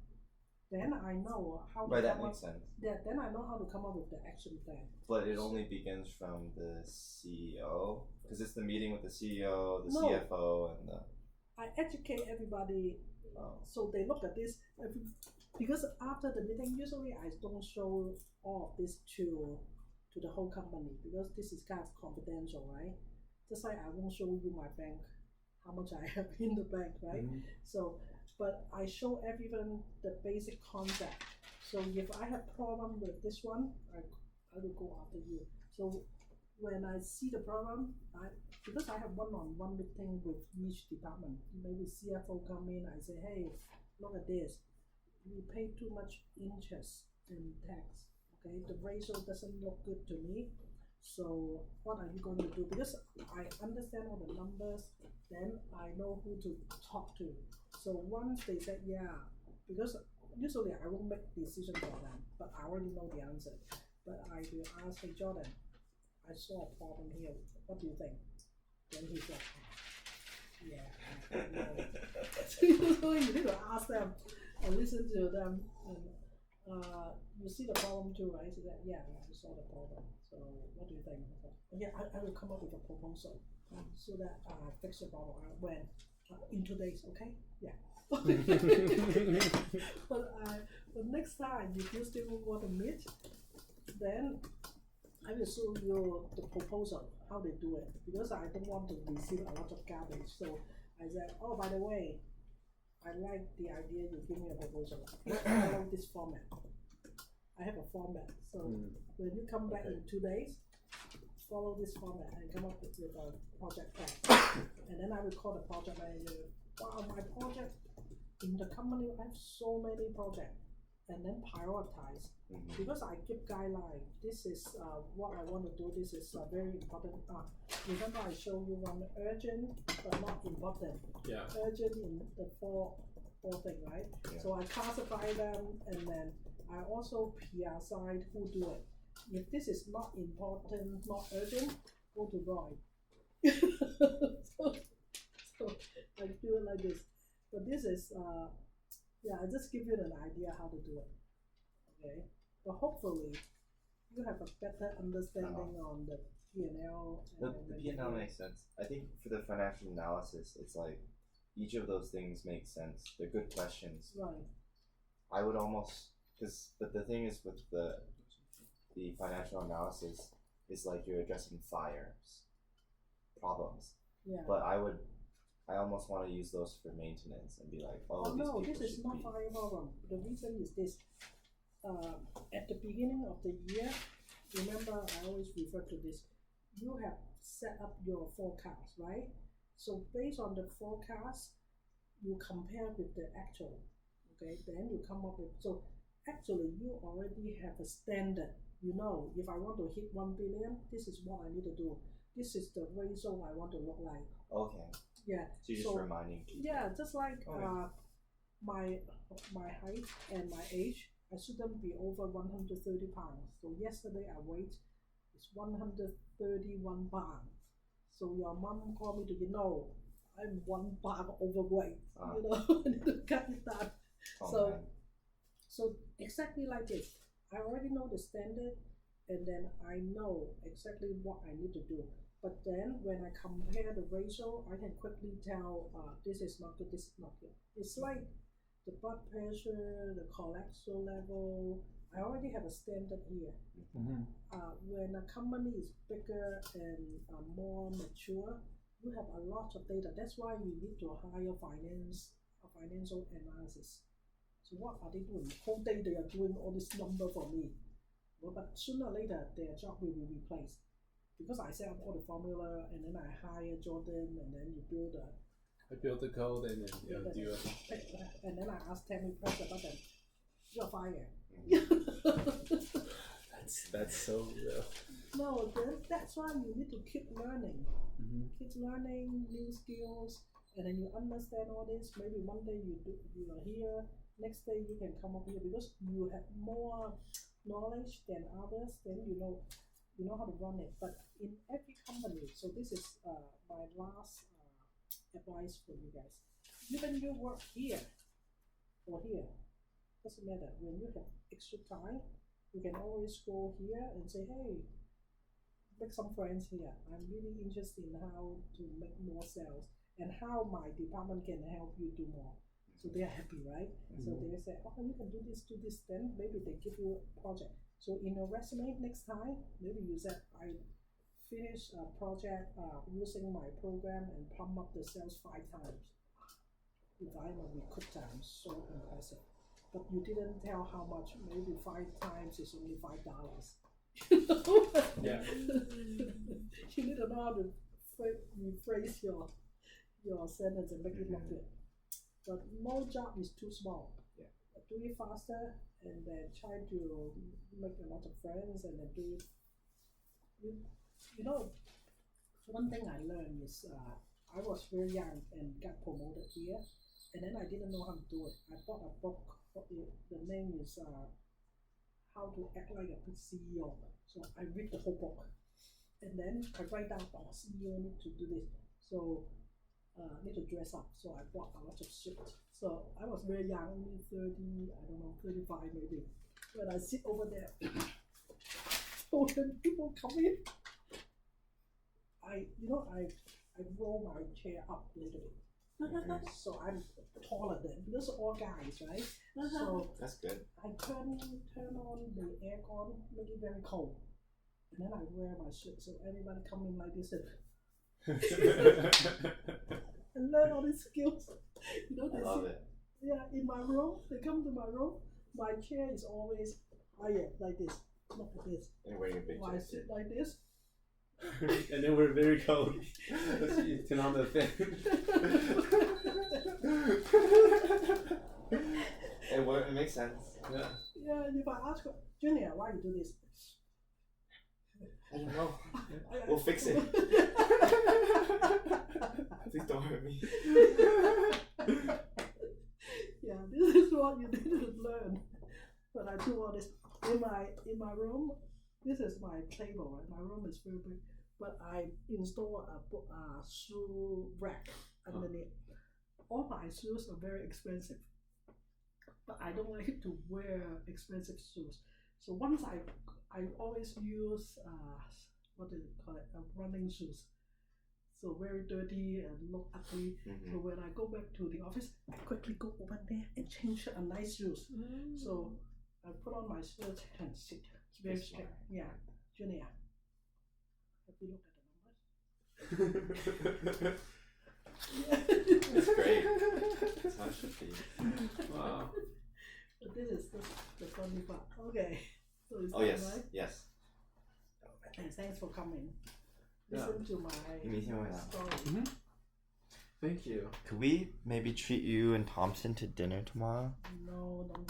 Then I know how to. Right, that makes sense. Yeah, then I know how to come up with the action plan. But it only begins from the CEO, because it's the meeting with the CEO, the CFO, and the. I educate everybody, so they look at this. Because after the meeting, usually I don't show all of this to the whole company, because this is kind of confidential, right? Just like I won't show you my bank, how much I have in the bank, right? So, but I show everyone the basic concept. So if I have problem with this one, I will go after you. So when I see the problem, because I have one-on-one meeting with each department, maybe CFO come in, I say, hey, look at this. We pay too much interest in tax. Okay, the ratio doesn't look good to me. So what are you going to do? Because I understand all the numbers, then I know who to talk to. So once they said yeah, because usually I won't make decision for them, but I already know the answer. But I will ask, hey Jordan, I saw a problem here. What do you think? Then he's like, yeah, I know. So usually you need to ask them and listen to them, and you see the problem too, right? So that yeah, I saw the problem. So what do you think? Yeah, I will come up with a proposal so that I fix the problem. When in 2 days, okay? Yeah. But next time if you still want to meet, then I will show you the proposal, how they do it, because I don't want to receive a lot of garbage. So I said, oh, by the way, I like the idea you give me a proposal. Follow this format. I have a format. So when you come back in 2 days, follow this format and come up with a project plan. And then I will call the project manager. Wow, my project in the company, I have so many projects. And then prioritize, because I give guideline. This is what I want to do. This is very important. Remember I show you one urgent but not important. Yeah. Urgent in the four thing, right? Yeah. So I classify them, and then I also prioritize who do it. If this is not important, not urgent, go to Roy. so I do it like this. But this is yeah, I just give you an idea how to do it. Okay, but hopefully you have a better understanding on the P&L. The P&L makes sense. I think for the financial analysis, it's like each of those things makes sense. They're good questions. Right. I would almost, but the thing is with the financial analysis is like you're addressing problems. Yeah. But I almost want to use those for maintenance and be like, oh no, this is not fire problem. The reason is this. At the beginning of the year, remember I always refer to this, you have set up your forecast, right? So based on the forecast, you compare with the actual, okay? Then you come up with, so actually you already have a standard you know, if I want to hit 1 billion, this is what I need to do. This is the ratio I want to look like. Okay. Yeah. So you're just reminding people. Yeah, just like my height and my age, I shouldn't be over 130 pounds. So yesterday I weighed is 131 pounds. So your mom called me to I'm 1 pound overweight. I need to cut it down. So exactly like this. I already know the standard, and then I know exactly what I need to do. But then when I compare the ratio, I can quickly tell this is not good, this is not good. It's like the blood pressure, the cholesterol level. I already have a standard here. When a company is bigger and more mature, you have a lot of data. That's why you need to hire financial analysis. So what are they doing? Whole day they are doing all this number for me. Well, but sooner or later their job will be replaced. Because I set up all the formula and then I hire Jordan and then you build I build the code and then do it. And then I ask Tammy press the button. You're fired. That's so real. No, that's why you need to keep learning. Keep learning new skills, and then you understand all this. Maybe one day you are here, next day you can come up here because you have more knowledge than others. Then you know how to run it. But in every company, so this is my last advice for you guys. Even you work here or here, doesn't matter. When you have extra time, you can always go here and say, hey, make some friends here. I'm really interested in how to make more sales and how my department can help you do more. So they are happy, right? So they say, oh, you can do this, then maybe they give you a project. So in your resume next time, maybe you said, I finished a project using my program and pump up the sales 5 times. If I'm a recruiter, I'm so impressive. But you didn't tell how much. Maybe 5 times is only $5. Yeah. You need to know how to rephrase your sentence and make it look good. But no job is too small. Yeah. Do it faster and then try to make a lot of friends and then do it. You know, one thing I learned is I was very young and got promoted here, and then I didn't know how to do it. I bought a book. The name is How to Act Like a Good CEO. So I read the whole book, and then I write down, CEO need to do this. So need to dress up. So I bought a lot of suits. So I was very young, only 30, I don't know, 35 maybe. When I sit over there, so when people come in, I roll my chair up a little bit. So I'm taller than, because all guys, right? So that's good. I turn on the aircon, make it very cold. And then I wear my suit. So everybody come in like this and learn all these skills. I love it. Yeah, in my room, they come to my room, my chair is always higher like this, not like this. And wearing a big jacket. I sit like this. And then we're very cold. Let's turn on the fan. It makes sense. Yeah. Yeah, and if I ask Junior, why you do this? I don't know. We'll fix it. Please don't hurt me. Yeah, this is what you need to learn. But I do all this in my room. This is my table, right? My room is very big, but I install a shoe rack underneath. All my shoes are very expensive, but I don't like to wear expensive shoes. So once I always use what do you call it? Running shoes. So very dirty and look ugly. So when I go back to the office, I quickly go over there and change a nice shoes. So I put on my shirt and sit. It's very straight. Yeah, Junior. Have you looked at the numbers? That's great. That's how it should be. Wow. But this is the funny part. Okay. So yes, right? yes. And thanks for coming. Listen to my story. Thank you. Could we maybe treat you and Thompson to dinner tomorrow? No, don't.